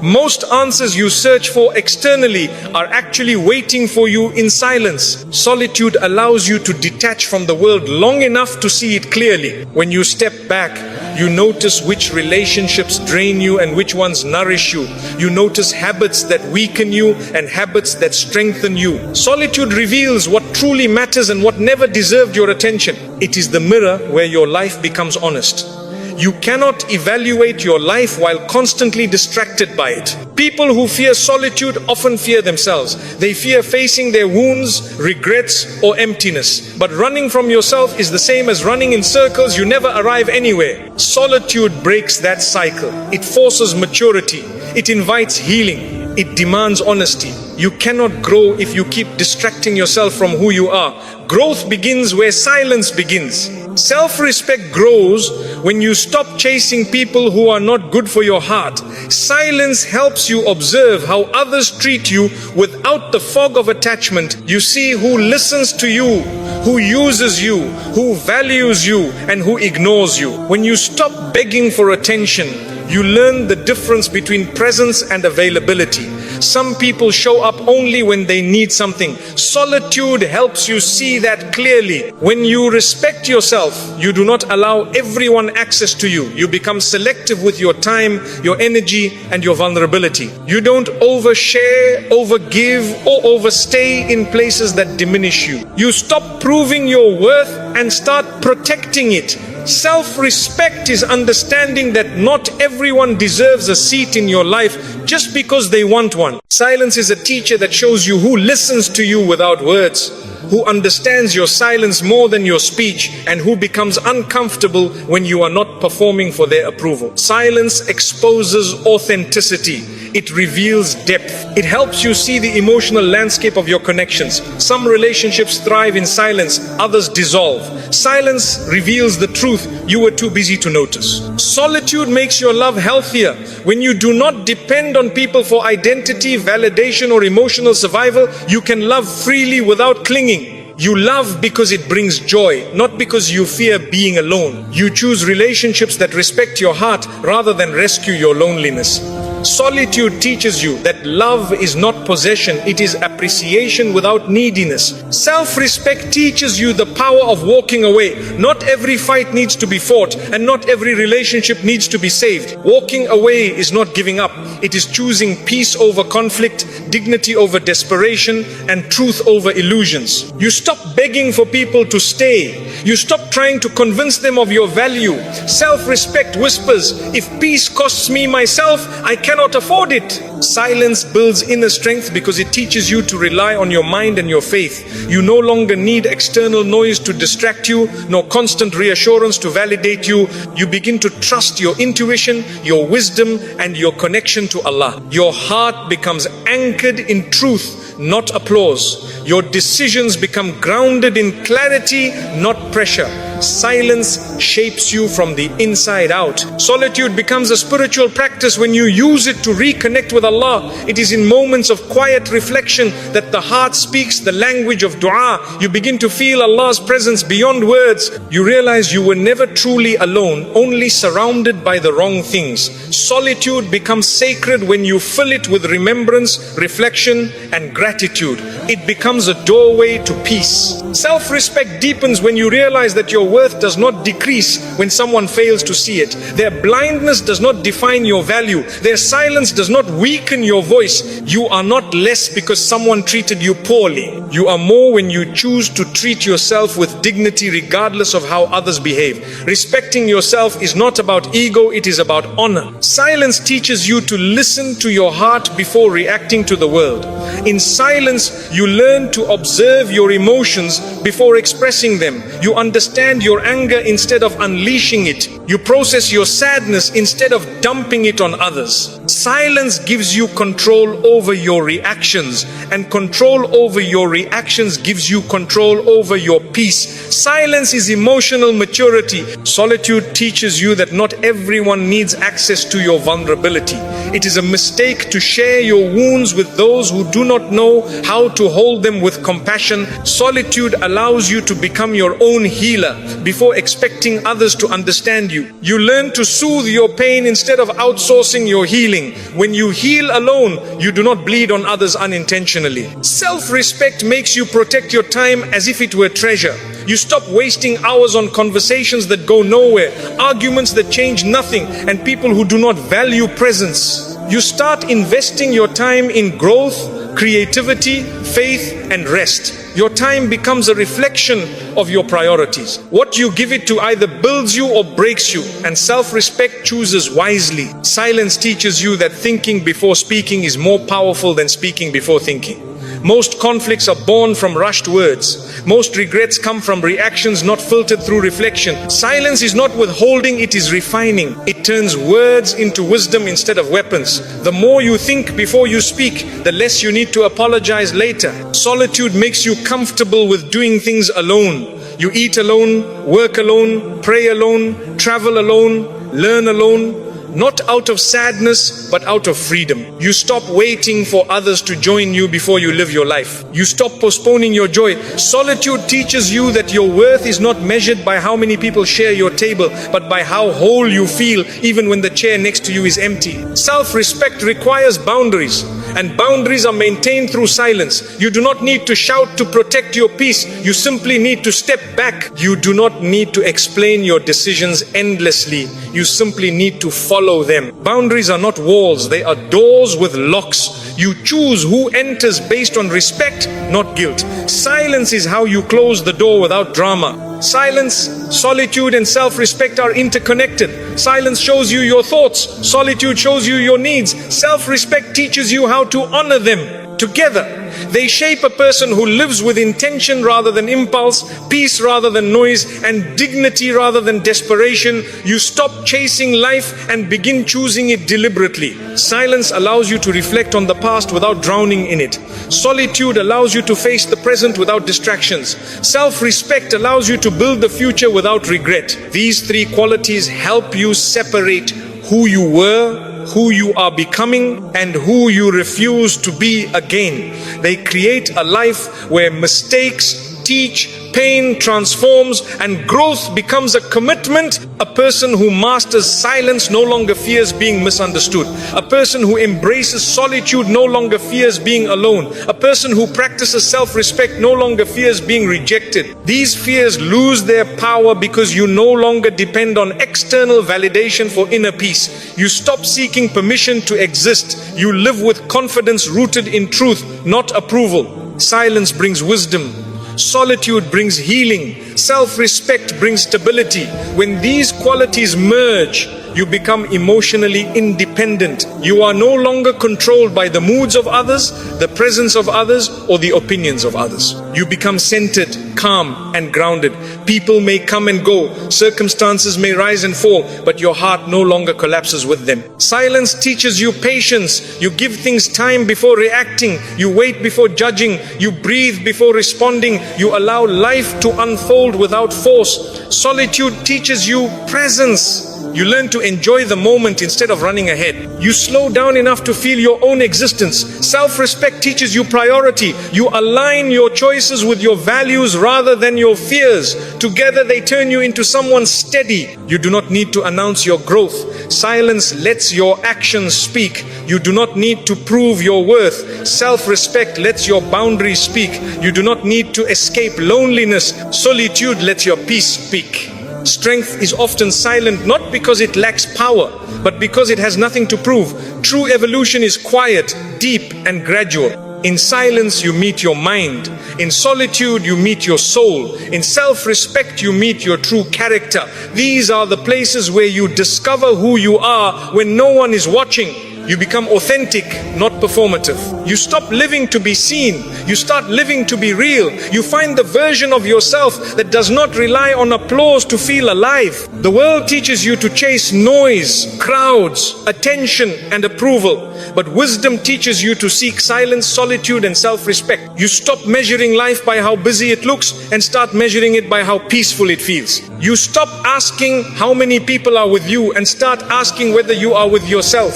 Most answers you search for externally are actually waiting for you in silence. Solitude allows you to detach from the world long enough to see it clearly. When you step back, you notice which relationships drain you and which ones nourish you. You notice habits that weaken you and habits that strengthen you. Solitude reveals what truly matters and what never deserved your attention. It is the mirror where your life becomes honest. You cannot evaluate your life while constantly distracted by it. People who fear solitude often fear themselves. They fear facing their wounds, regrets, or emptiness. But running from yourself is the same as running in circles. You never arrive anywhere. Solitude breaks that cycle. It forces maturity. It invites healing. It demands honesty. You cannot grow if you keep distracting yourself from who you are. Growth begins where silence begins. Self-respect grows when you stop chasing people who are not good for your heart. Silence helps you observe how others treat you without the fog of attachment. You see who listens to you, who uses you, who values you, and who ignores you. When you stop begging for attention, you learn the difference between presence and availability. Some people show up only when they need something. Solitude helps you see that clearly. When you respect yourself, you do not allow everyone access to you. You become selective with your time, your energy, and your vulnerability. You don't overshare, overgive, or overstay in places that diminish you. You stop proving your worth and start protecting it. Self-respect is understanding that not everyone deserves a seat in your life just because they want one. Silence is a teacher that shows you who listens to you without words, who understands your silence more than your speech, and who becomes uncomfortable when you are not performing for their approval. Silence exposes authenticity. It reveals depth. It helps you see the emotional landscape of your connections. Some relationships thrive in silence, others dissolve. Silence reveals the truth you were too busy to notice. Solitude makes your love healthier. When you do not depend on people for identity, validation, or emotional survival, you can love freely without clinging. You love because it brings joy, not because you fear being alone. You choose relationships that respect your heart rather than rescue your loneliness. Solitude teaches you that love is not possession, it is appreciation without neediness. Self-respect teaches you the power of walking away. Not every fight needs to be fought, and not every relationship needs to be saved. Walking away is not giving up. It is choosing peace over conflict, dignity over desperation, and truth over illusions. You stop begging for people to stay. You stop trying to convince them of your value. Self-respect whispers, if peace costs me myself, I cannot afford it. Silence builds inner strength because it teaches you to rely on your mind and your faith. You no longer need external noise to distract you, nor constant reassurance to validate you. You begin to trust your intuition, your wisdom, and your connection to Allah. Your heart becomes anchored in truth, not applause. Your decisions become grounded in clarity, not pressure. Silence shapes you from the inside out. Solitude becomes a spiritual practice when you use it to reconnect with Allah. It is in moments of quiet reflection that the heart speaks the language of dua. You begin to feel Allah's presence beyond words. You realize you were never truly alone, only surrounded by the wrong things. Solitude becomes sacred when you fill it with remembrance, reflection, and gratitude. It becomes a doorway to peace. Self-respect deepens when you realize that your worth does not decrease when someone fails to see it. Their blindness does not define your value. Their silence does not weaken your voice. You are not less because someone treated you poorly. You are more when you choose to treat yourself with dignity regardless of how others behave. Respecting yourself is not about ego, it is about honor. Silence teaches you to listen to your heart before reacting to the world. In silence, you learn to observe your emotions before expressing them. You understand your anger instead of unleashing it. You process your sadness instead of dumping it on others. Silence gives you control over your reactions, and control over your reactions gives you control over your peace. Silence is emotional maturity. Solitude teaches you that not everyone needs access to your vulnerability. It is a mistake to share your wounds with those who do not know how to hold them with compassion. Solitude allows you to become your own healer before expecting others to understand you. You learn to soothe your pain instead of outsourcing your healing. When you heal alone, you do not bleed on others unintentionally. Self-respect makes you protect your time as if it were treasure. You stop wasting hours on conversations that go nowhere, arguments that change nothing, and people who do not value presence. You start investing your time in growth, creativity, faith, and rest. Your time becomes a reflection of your priorities. What you give it to either builds you or breaks you, and self-respect chooses wisely. Silence teaches you that thinking before speaking is more powerful than speaking before thinking. Most conflicts are born from rushed words. Most regrets come from reactions not filtered through reflection. Silence is not withholding, it is refining. It turns words into wisdom instead of weapons. The more you think before you speak, the less you need to apologize later. Solitude makes you comfortable with doing things alone. You eat alone, work alone, pray alone, travel alone, learn alone. Not out of sadness, but out of freedom. You stop waiting for others to join you before you live your life. You stop postponing your joy. Solitude teaches you that your worth is not measured by how many people share your table, but by how whole you feel even when the chair next to you is empty. Self-respect requires boundaries, and boundaries are maintained through silence. You do not need to shout to protect your peace. You simply need to step back. You do not need to explain your decisions endlessly. You simply need to follow them. Boundaries are not walls, they are doors with locks. You choose who enters based on respect, not guilt. Silence is how you close the door without drama. Silence, solitude, and self-respect are interconnected. Silence shows you your thoughts. Solitude shows you your needs. Self-respect teaches you how to honor them. Together, they shape a person who lives with intention rather than impulse, peace rather than noise, and dignity rather than desperation. You stop chasing life and begin choosing it deliberately. Silence allows you to reflect on the past without drowning in it. Solitude allows you to face the present without distractions. Self-respect allows you to build the future without regret. These three qualities help you separate who you were, who you are becoming, and who you refuse to be again. They create a life where mistakes teach, pain transforms, and growth becomes a commitment. A person who masters silence no longer fears being misunderstood. A person who embraces solitude no longer fears being alone. A person who practices self-respect no longer fears being rejected. These fears lose their power because you no longer depend on external validation for inner peace. You stop seeking permission to exist. You live with confidence rooted in truth, not approval. Silence brings wisdom. Solitude brings healing. Self-respect brings stability. When these qualities merge, you become emotionally independent. You are no longer controlled by the moods of others, the presence of others, or the opinions of others. You become centered, calm, and grounded. People may come and go, circumstances may rise and fall, but your heart no longer collapses with them. Silence teaches you patience. You give things time before reacting. You wait before judging. You breathe before responding. You allow life to unfold without force. Solitude teaches you presence. You learn to enjoy the moment instead of running ahead. You slow down enough to feel your own existence. Self-respect teaches you priority. You align your choices with your values rather than your fears. Together they turn you into someone steady. You do not need to announce your growth. Silence lets your actions speak. You do not need to prove your worth. Self-respect lets your boundaries speak. You do not need to escape loneliness. Solitude lets your peace speak. Strength is often silent not because it lacks power, but because it has nothing to prove. True evolution is quiet, deep and gradual. In silence you meet your mind. In solitude you meet your soul. In self-respect you meet your true character. These are the places where you discover who you are when no one is watching. You become authentic, not performative. You stop living to be seen. You start living to be real. You find the version of yourself that does not rely on applause to feel alive. The world teaches you to chase noise, crowds, attention and approval. But wisdom teaches you to seek silence, solitude and self-respect. You stop measuring life by how busy it looks and start measuring it by how peaceful it feels. You stop asking how many people are with you and start asking whether you are with yourself.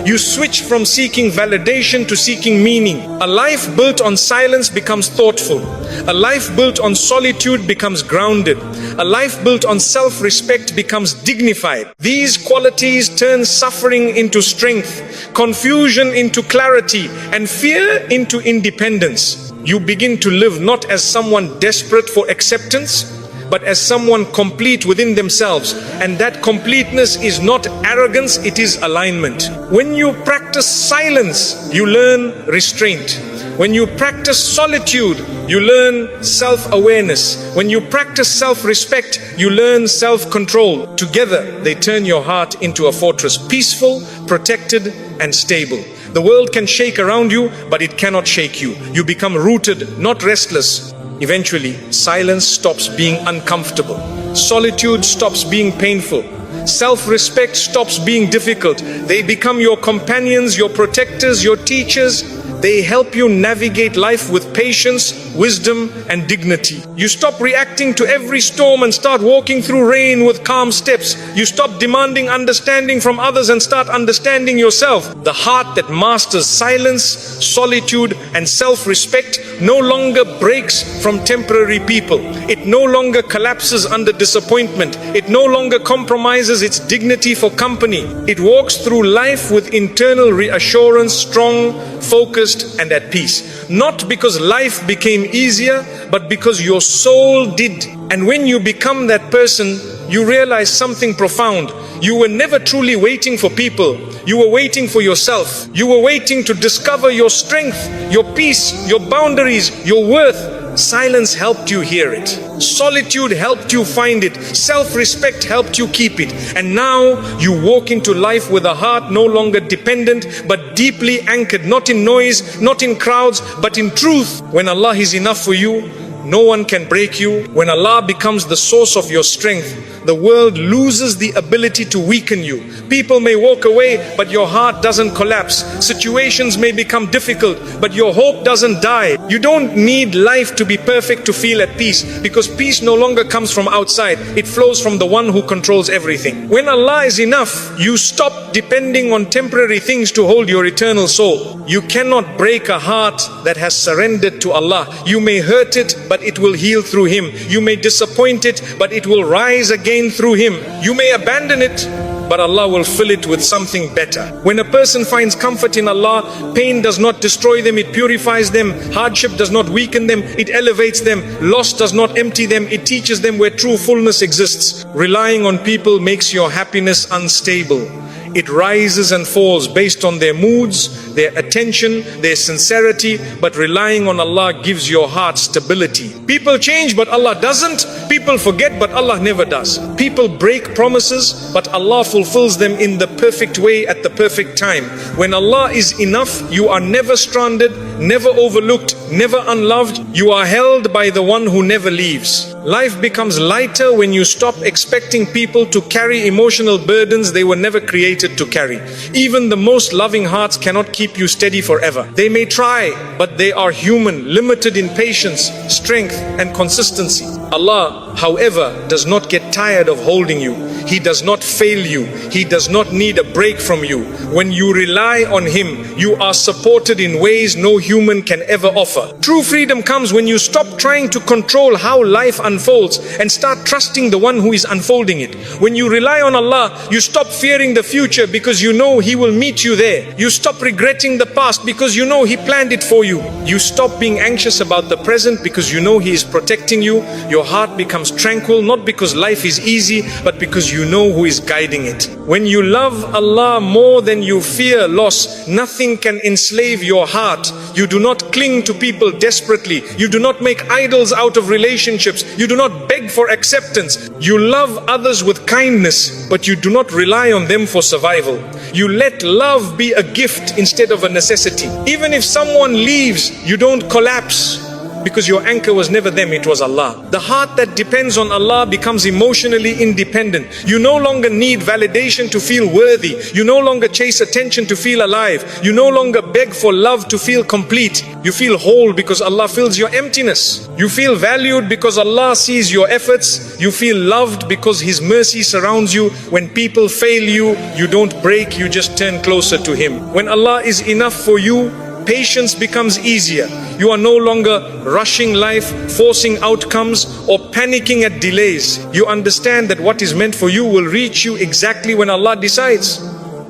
You switch from seeking validation to seeking meaning. A life built on silence becomes thoughtful. A life built on solitude becomes grounded. A life built on self-respect becomes dignified. These qualities turn suffering into strength, confusion into clarity, and fear into independence. You begin to live not as someone desperate for acceptance, but as someone complete within themselves. And that completeness is not arrogance, it is alignment. When you practice silence, you learn restraint. When you practice solitude, you learn self-awareness. When you practice self-respect, you learn self-control. Together, they turn your heart into a fortress, peaceful, protected, and stable. The world can shake around you, but it cannot shake you. You become rooted, not restless. Eventually, silence stops being uncomfortable. Solitude stops being painful. Self-respect stops being difficult. They become your companions, your protectors, your teachers. They help you navigate life with patience, wisdom, and dignity. You stop reacting to every storm and start walking through rain with calm steps. You stop demanding understanding from others and start understanding yourself. The heart that masters silence, solitude, and self-respect no longer breaks from temporary people. It no longer collapses under disappointment. It no longer compromises its dignity for company. It walks through life with internal reassurance, strong, focused, and at peace. Not because life became easier, but because your soul did. And when you become that person, you realize something profound. You were never truly waiting for people. You were waiting for yourself. You were waiting to discover your strength, your peace, your boundaries, your worth. Silence helped you hear it. Solitude helped you find it. Self-respect helped you keep it. And now you walk into life with a heart no longer dependent, but deeply anchored, not in noise, not in crowds, but in truth. When Allah is enough for you, no one can break you. When Allah becomes the source of your strength, the world loses the ability to weaken you. People may walk away, but your heart doesn't collapse. Situations may become difficult, but your hope doesn't die. You don't need life to be perfect to feel at peace, because peace no longer comes from outside. It flows from the one who controls everything. When Allah is enough, you stop depending on temporary things to hold your eternal soul. You cannot break a heart that has surrendered to Allah. You may hurt it, but it will heal through Him. You may disappoint it, but it will rise again through Him. You may abandon it, but Allah will fill it with something better. When a person finds comfort in Allah, pain does not destroy them, it purifies them. Hardship does not weaken them, it elevates them. Loss does not empty them, it teaches them where true fullness exists. Relying on people makes your happiness unstable. It rises and falls based on their moods, their attention, their sincerity, but relying on Allah gives your heart stability. People change, but Allah doesn't. People forget, but Allah never does. People break promises, but Allah fulfills them in the perfect way at the perfect time. When Allah is enough, you are never stranded, never overlooked, never unloved. You are held by the one who never leaves. Life becomes lighter when you stop expecting people to carry emotional burdens they were never created to carry. Even the most loving hearts cannot keep you steady forever. They may try, but they are human, limited in patience, strength, and consistency. Allah, however, does not get tired of holding you. He does not fail you. He does not need a break from you. When you rely on Him, you are supported in ways no human can ever offer. True freedom comes when you stop trying to control how life unfolds and start trusting the one who is unfolding it. When you rely on Allah, you stop fearing the future because you know He will meet you there. You stop regretting the past because you know He planned it for you. You stop being anxious about the present because you know He is protecting you. Your heart becomes tranquil, not because life is easy, but because you know who is guiding it. When you love Allah more than you fear loss, nothing can enslave your heart. You do not cling to people desperately. You do not make idols out of relationships. You do not beg for acceptance. You love others with kindness, but you do not rely on them for survival. You let love be a gift instead of a necessity. Even if someone leaves, you don't collapse, because your anchor was never them, it was Allah. The heart that depends on Allah becomes emotionally independent. You no longer need validation to feel worthy. You no longer chase attention to feel alive. You no longer beg for love to feel complete. You feel whole because Allah fills your emptiness. You feel valued because Allah sees your efforts. You feel loved because His mercy surrounds you. When people fail you, you don't break, you just turn closer to Him. When Allah is enough for you, patience becomes easier. You are no longer rushing life, forcing outcomes, or panicking at delays. You understand that what is meant for you will reach you exactly when Allah decides.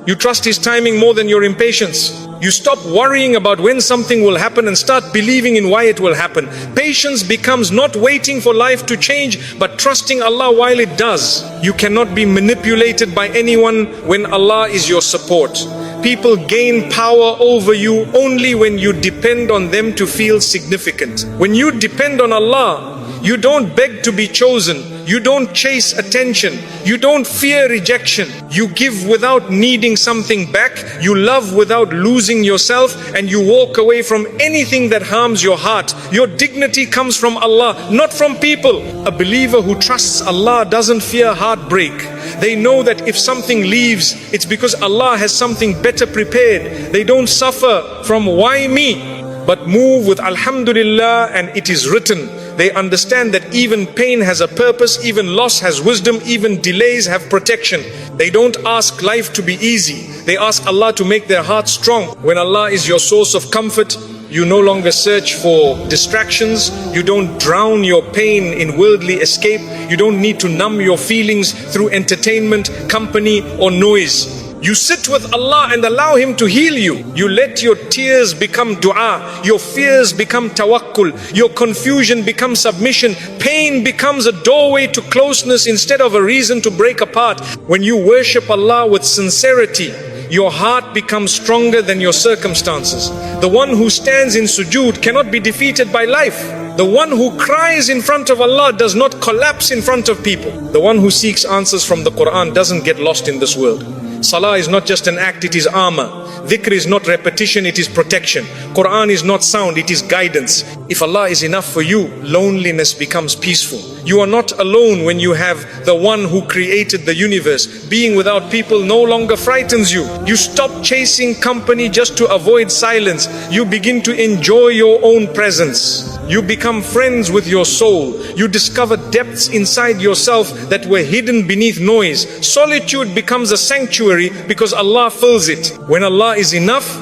You trust His timing more than your impatience. You stop worrying about when something will happen and start believing in why it will happen. Patience becomes not waiting for life to change, but trusting Allah while it does. You cannot be manipulated by anyone when Allah is your support. People gain power over you only when you depend on them to feel significant. When you depend on Allah, you don't beg to be chosen. You don't chase attention. You don't fear rejection. You give without needing something back. You love without losing yourself, and you walk away from anything that harms your heart. Your dignity comes from Allah, not from people. A believer who trusts Allah doesn't fear heartbreak. They know that if something leaves, it's because Allah has something better prepared. They don't suffer from why me, but move with Alhamdulillah and it is written. They understand that even pain has a purpose, even loss has wisdom, even delays have protection. They don't ask life to be easy. They ask Allah to make their heart strong. When Allah is your source of comfort, you no longer search for distractions. You don't drown your pain in worldly escape. You don't need to numb your feelings through entertainment, company, or noise. You sit with Allah and allow Him to heal you. You let your tears become dua. Your fears become tawakkul. Your confusion becomes submission. Pain becomes a doorway to closeness instead of a reason to break apart. When you worship Allah with sincerity, your heart becomes stronger than your circumstances. The one who stands in sujood cannot be defeated by life. The one who cries in front of Allah does not collapse in front of people. The one who seeks answers from the Quran doesn't get lost in this world. Salah is not just an act, it is armor. Dhikr is not repetition, it is protection. Quran is not sound, it is guidance. If Allah is enough for you, loneliness becomes peaceful. You are not alone when you have the one who created the universe. Being without people no longer frightens you. You stop chasing company just to avoid silence. You begin to enjoy your own presence. You become friends with your soul. You discover depths inside yourself that were hidden beneath noise. Solitude becomes a sanctuary because Allah fills it. When Allah is enough,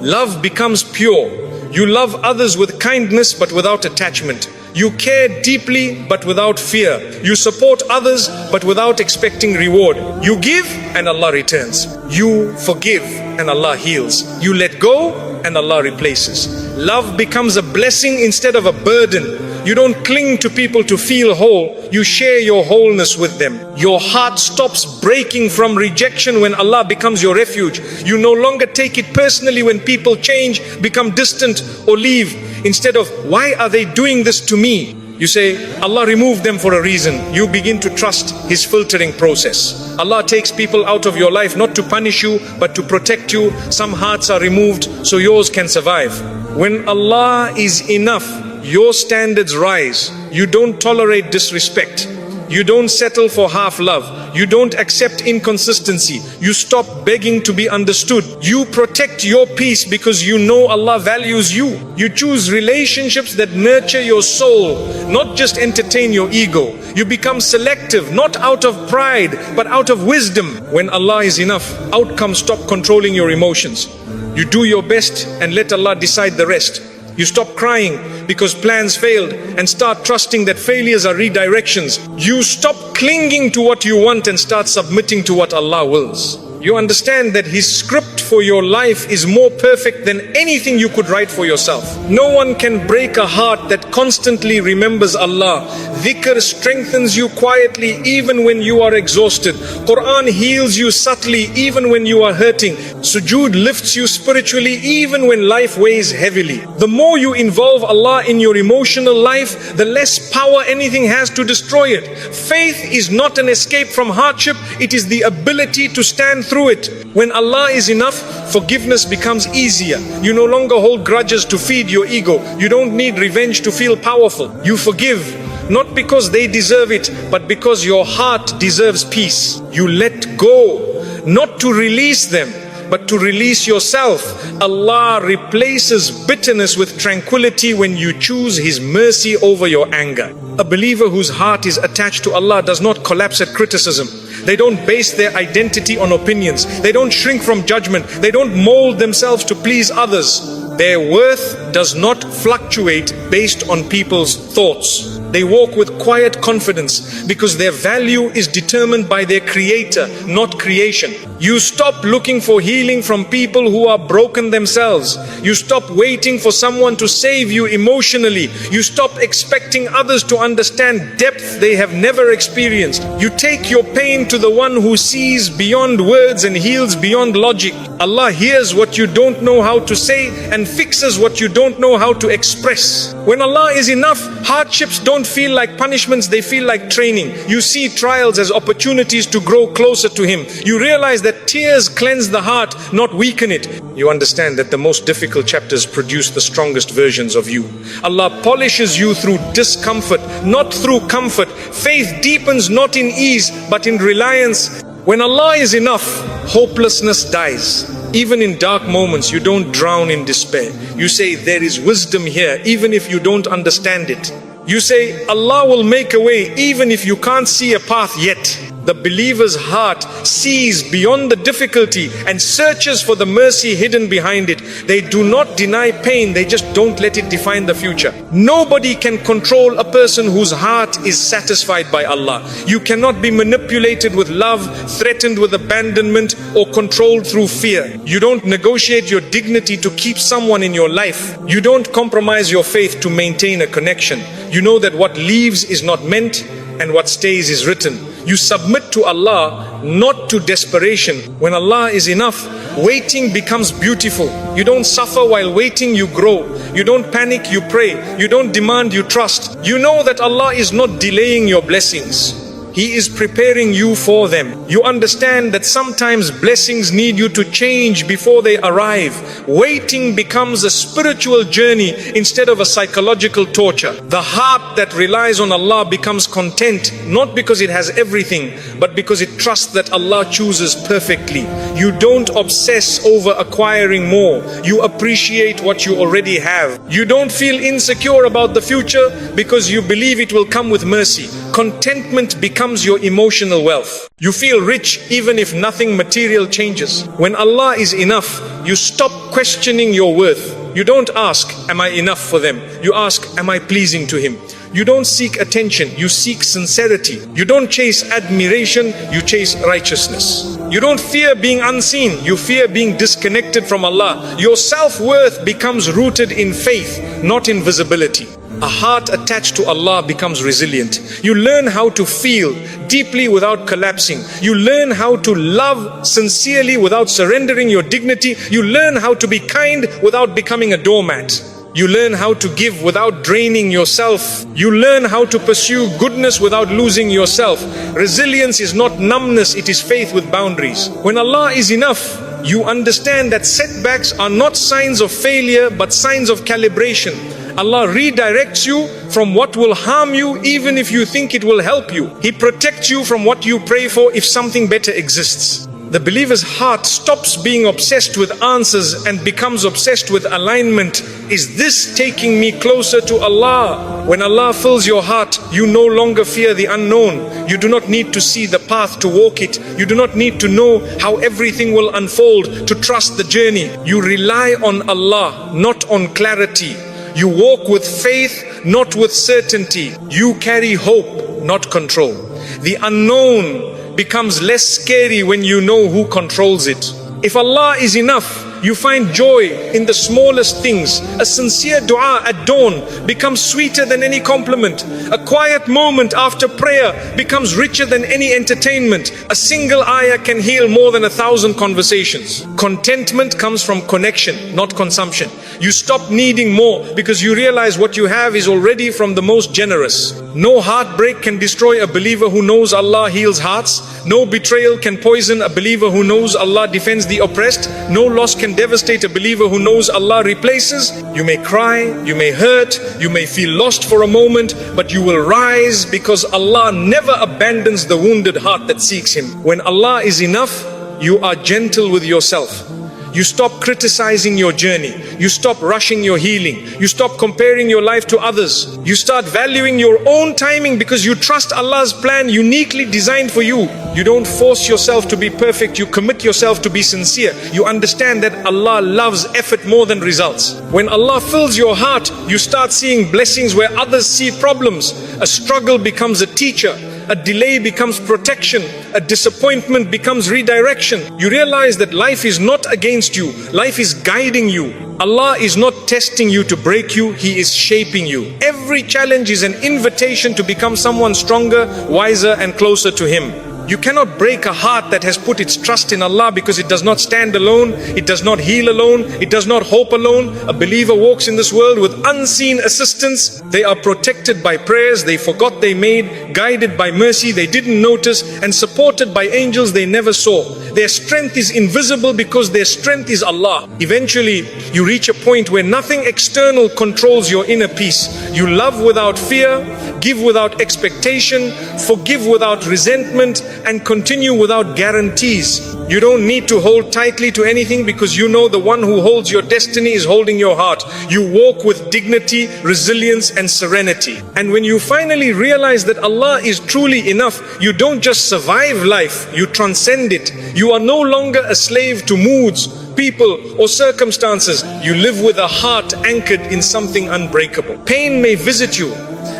love becomes pure. You love others with kindness but without attachment. You care deeply but without fear. You support others but without expecting reward. You give and Allah returns. You forgive and Allah heals. You let go and Allah replaces. Love becomes a blessing instead of a burden. You don't cling to people to feel whole. You share your wholeness with them. Your heart stops breaking from rejection when Allah becomes your refuge. You no longer take it personally when people change, become distant, or leave. Instead of, why are they doing this to me? You say, Allah removed them for a reason. You begin to trust His filtering process. Allah takes people out of your life not to punish you, but to protect you. Some hearts are removed so yours can survive. When Allah is enough, your standards rise. You don't tolerate disrespect. You don't settle for half love. You don't accept inconsistency. You stop begging to be understood. You protect your peace because you know Allah values you. You choose relationships that nurture your soul, not just entertain your ego. You become selective, not out of pride, but out of wisdom. When Allah is enough, outcomes stop controlling your emotions. You do your best and let Allah decide the rest. You stop crying because plans failed and start trusting that failures are redirections. You stop clinging to what you want and start submitting to what Allah wills. You understand that His script for your life is more perfect than anything you could write for yourself. No one can break a heart that constantly remembers Allah. Dhikr strengthens you quietly even when you are exhausted. Quran heals you subtly even when you are hurting. Sujood lifts you spiritually even when life weighs heavily. The more you involve Allah in your emotional life, the less power anything has to destroy it. Faith is not an escape from hardship, it is the ability to stand through it. When Allah is enough, forgiveness becomes easier. You no longer hold grudges to feed your ego. You don't need revenge to feel powerful. You forgive, not because they deserve it, but because your heart deserves peace. You let go, not to release them, but to release yourself. Allah replaces bitterness with tranquility when you choose His mercy over your anger. A believer whose heart is attached to Allah does not collapse at criticism. They don't base their identity on opinions. They don't shrink from judgment. They don't mold themselves to please others. Their worth does not fluctuate based on people's thoughts. They walk with quiet confidence because their value is determined by their Creator, not creation. You stop looking for healing from people who are broken themselves. You stop waiting for someone to save you emotionally. You stop expecting others to understand depth they have never experienced. You take your pain to the one who sees beyond words and heals beyond logic. Allah hears what you don't know how to say and fixes what you don't know how to express. When Allah is enough, hardships don't feel like punishments, they feel like training. You see trials as opportunities to grow closer to Him. You realize that tears cleanse the heart, not weaken it. You understand that the most difficult chapters produce the strongest versions of you. Allah polishes you through discomfort, not through comfort. Faith deepens not in ease, but in reliance. When Allah is enough, hopelessness dies. Even in dark moments, you don't drown in despair. You say, there is wisdom here, even if you don't understand it. You say, Allah will make a way, even if you can't see a path yet. The believer's heart sees beyond the difficulty and searches for the mercy hidden behind it. They do not deny pain, they just don't let it define the future. Nobody can control a person whose heart is satisfied by Allah. You cannot be manipulated with love, threatened with abandonment, or controlled through fear. You don't negotiate your dignity to keep someone in your life. You don't compromise your faith to maintain a connection. You know that what leaves is not meant and what stays is written. You submit to Allah, not to desperation. When Allah is enough, waiting becomes beautiful. You don't suffer while waiting, you grow. You don't panic, you pray. You don't demand, you trust. You know that Allah is not delaying your blessings. He is preparing you for them. You understand that sometimes blessings need you to change before they arrive. Waiting becomes a spiritual journey instead of a psychological torture. The heart that relies on Allah becomes content, not because it has everything, but because it trusts that Allah chooses perfectly. You don't obsess over acquiring more. You appreciate what you already have. You don't feel insecure about the future because you believe it will come with mercy. Contentment becomes your emotional wealth. You feel rich even if nothing material changes. When Allah is enough, you stop questioning your worth. You don't ask, am I enough for them? You ask, am I pleasing to Him? You don't seek attention, you seek sincerity. You don't chase admiration, you chase righteousness. You don't fear being unseen, you fear being disconnected from Allah. Your self-worth becomes rooted in faith, not in visibility. A heart attached to Allah becomes resilient. You learn how to feel deeply without collapsing. You learn how to love sincerely without surrendering your dignity. You learn how to be kind without becoming a doormat. You learn how to give without draining yourself. You learn how to pursue goodness without losing yourself. Resilience is not numbness, it is faith with boundaries. When Allah is enough, you understand that setbacks are not signs of failure but signs of calibration. Allah redirects you from what will harm you, even if you think it will help you. He protects you from what you pray for if something better exists. The believer's heart stops being obsessed with answers and becomes obsessed with alignment. Is this taking me closer to Allah? When Allah fills your heart, you no longer fear the unknown. You do not need to see the path to walk it. You do not need to know how everything will unfold to trust the journey. You rely on Allah, not on clarity. You walk with faith, not with certainty. You carry hope, not control. The unknown becomes less scary when you know who controls it. If Allah is enough, you find joy in the smallest things. A sincere dua at dawn becomes sweeter than any compliment. A quiet moment after prayer becomes richer than any entertainment. A single ayah can heal more than 1,000 conversations. Contentment comes from connection, not consumption. You stop needing more because you realize what you have is already from the most generous. No heartbreak can destroy a believer who knows Allah heals hearts. No betrayal can poison a believer who knows Allah defends the oppressed. No loss can devastate a believer who knows Allah replaces. You may cry, you may hurt, you may feel lost for a moment, but you will rise because Allah never abandons the wounded heart that seeks Him. When Allah is enough, you are gentle with yourself. You stop criticizing your journey. You stop rushing your healing. You stop comparing your life to others. You start valuing your own timing because you trust Allah's plan uniquely designed for you. You don't force yourself to be perfect. You commit yourself to be sincere. You understand that Allah loves effort more than results. When Allah fills your heart, you start seeing blessings where others see problems. A struggle becomes a teacher. A delay becomes protection. A disappointment becomes redirection. You realize that life is not against you. Life is guiding you. Allah is not testing you to break you. He is shaping you. Every challenge is an invitation to become someone stronger, wiser, and closer to Him. You cannot break a heart that has put its trust in Allah because it does not stand alone, it does not heal alone, it does not hope alone. A believer walks in this world with unseen assistance. They are protected by prayers they forgot they made, guided by mercy they didn't notice, and supported by angels they never saw. Their strength is invisible because their strength is Allah. Eventually, you reach a point where nothing external controls your inner peace. You love without fear, give without expectation, forgive without resentment, and continue without guarantees. You don't need to hold tightly to anything because you know the one who holds your destiny is holding your heart. You walk with dignity, resilience, and serenity. And when you finally realize that Allah is truly enough, you don't just survive life, you transcend it. You are no longer a slave to moods, people, or circumstances. You live with a heart anchored in something unbreakable. Pain may visit you,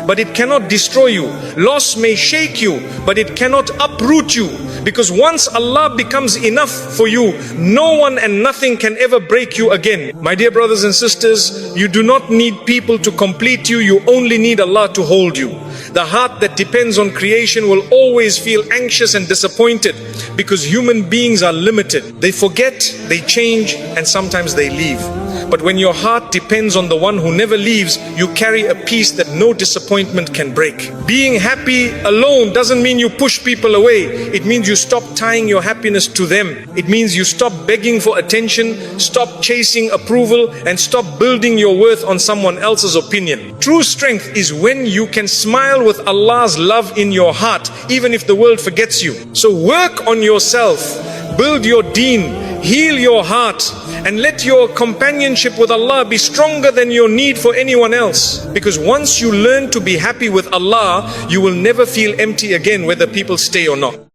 but it cannot destroy you. Loss may shake you, but it cannot uproot you. Because once Allah becomes enough for you, no one and nothing can ever break you again. My dear brothers and sisters, you do not need people to complete you. You only need Allah to hold you. The heart that depends on creation will always feel anxious and disappointed because human beings are limited. They forget, they change, and sometimes they leave. But when your heart depends on the one who never leaves, you carry a peace that no disappointment can break. Being happy alone doesn't mean you push people away. It means you stop tying your happiness to them. It means you stop begging for attention, stop chasing approval, and stop building your worth on someone else's opinion. True strength is when you can smile with Allah's love in your heart, even if the world forgets you. So work on yourself, build your deen, heal your heart, and let your companionship with Allah be stronger than your need for anyone else. Because once you learn to be happy with Allah, you will never feel empty again, whether people stay or not.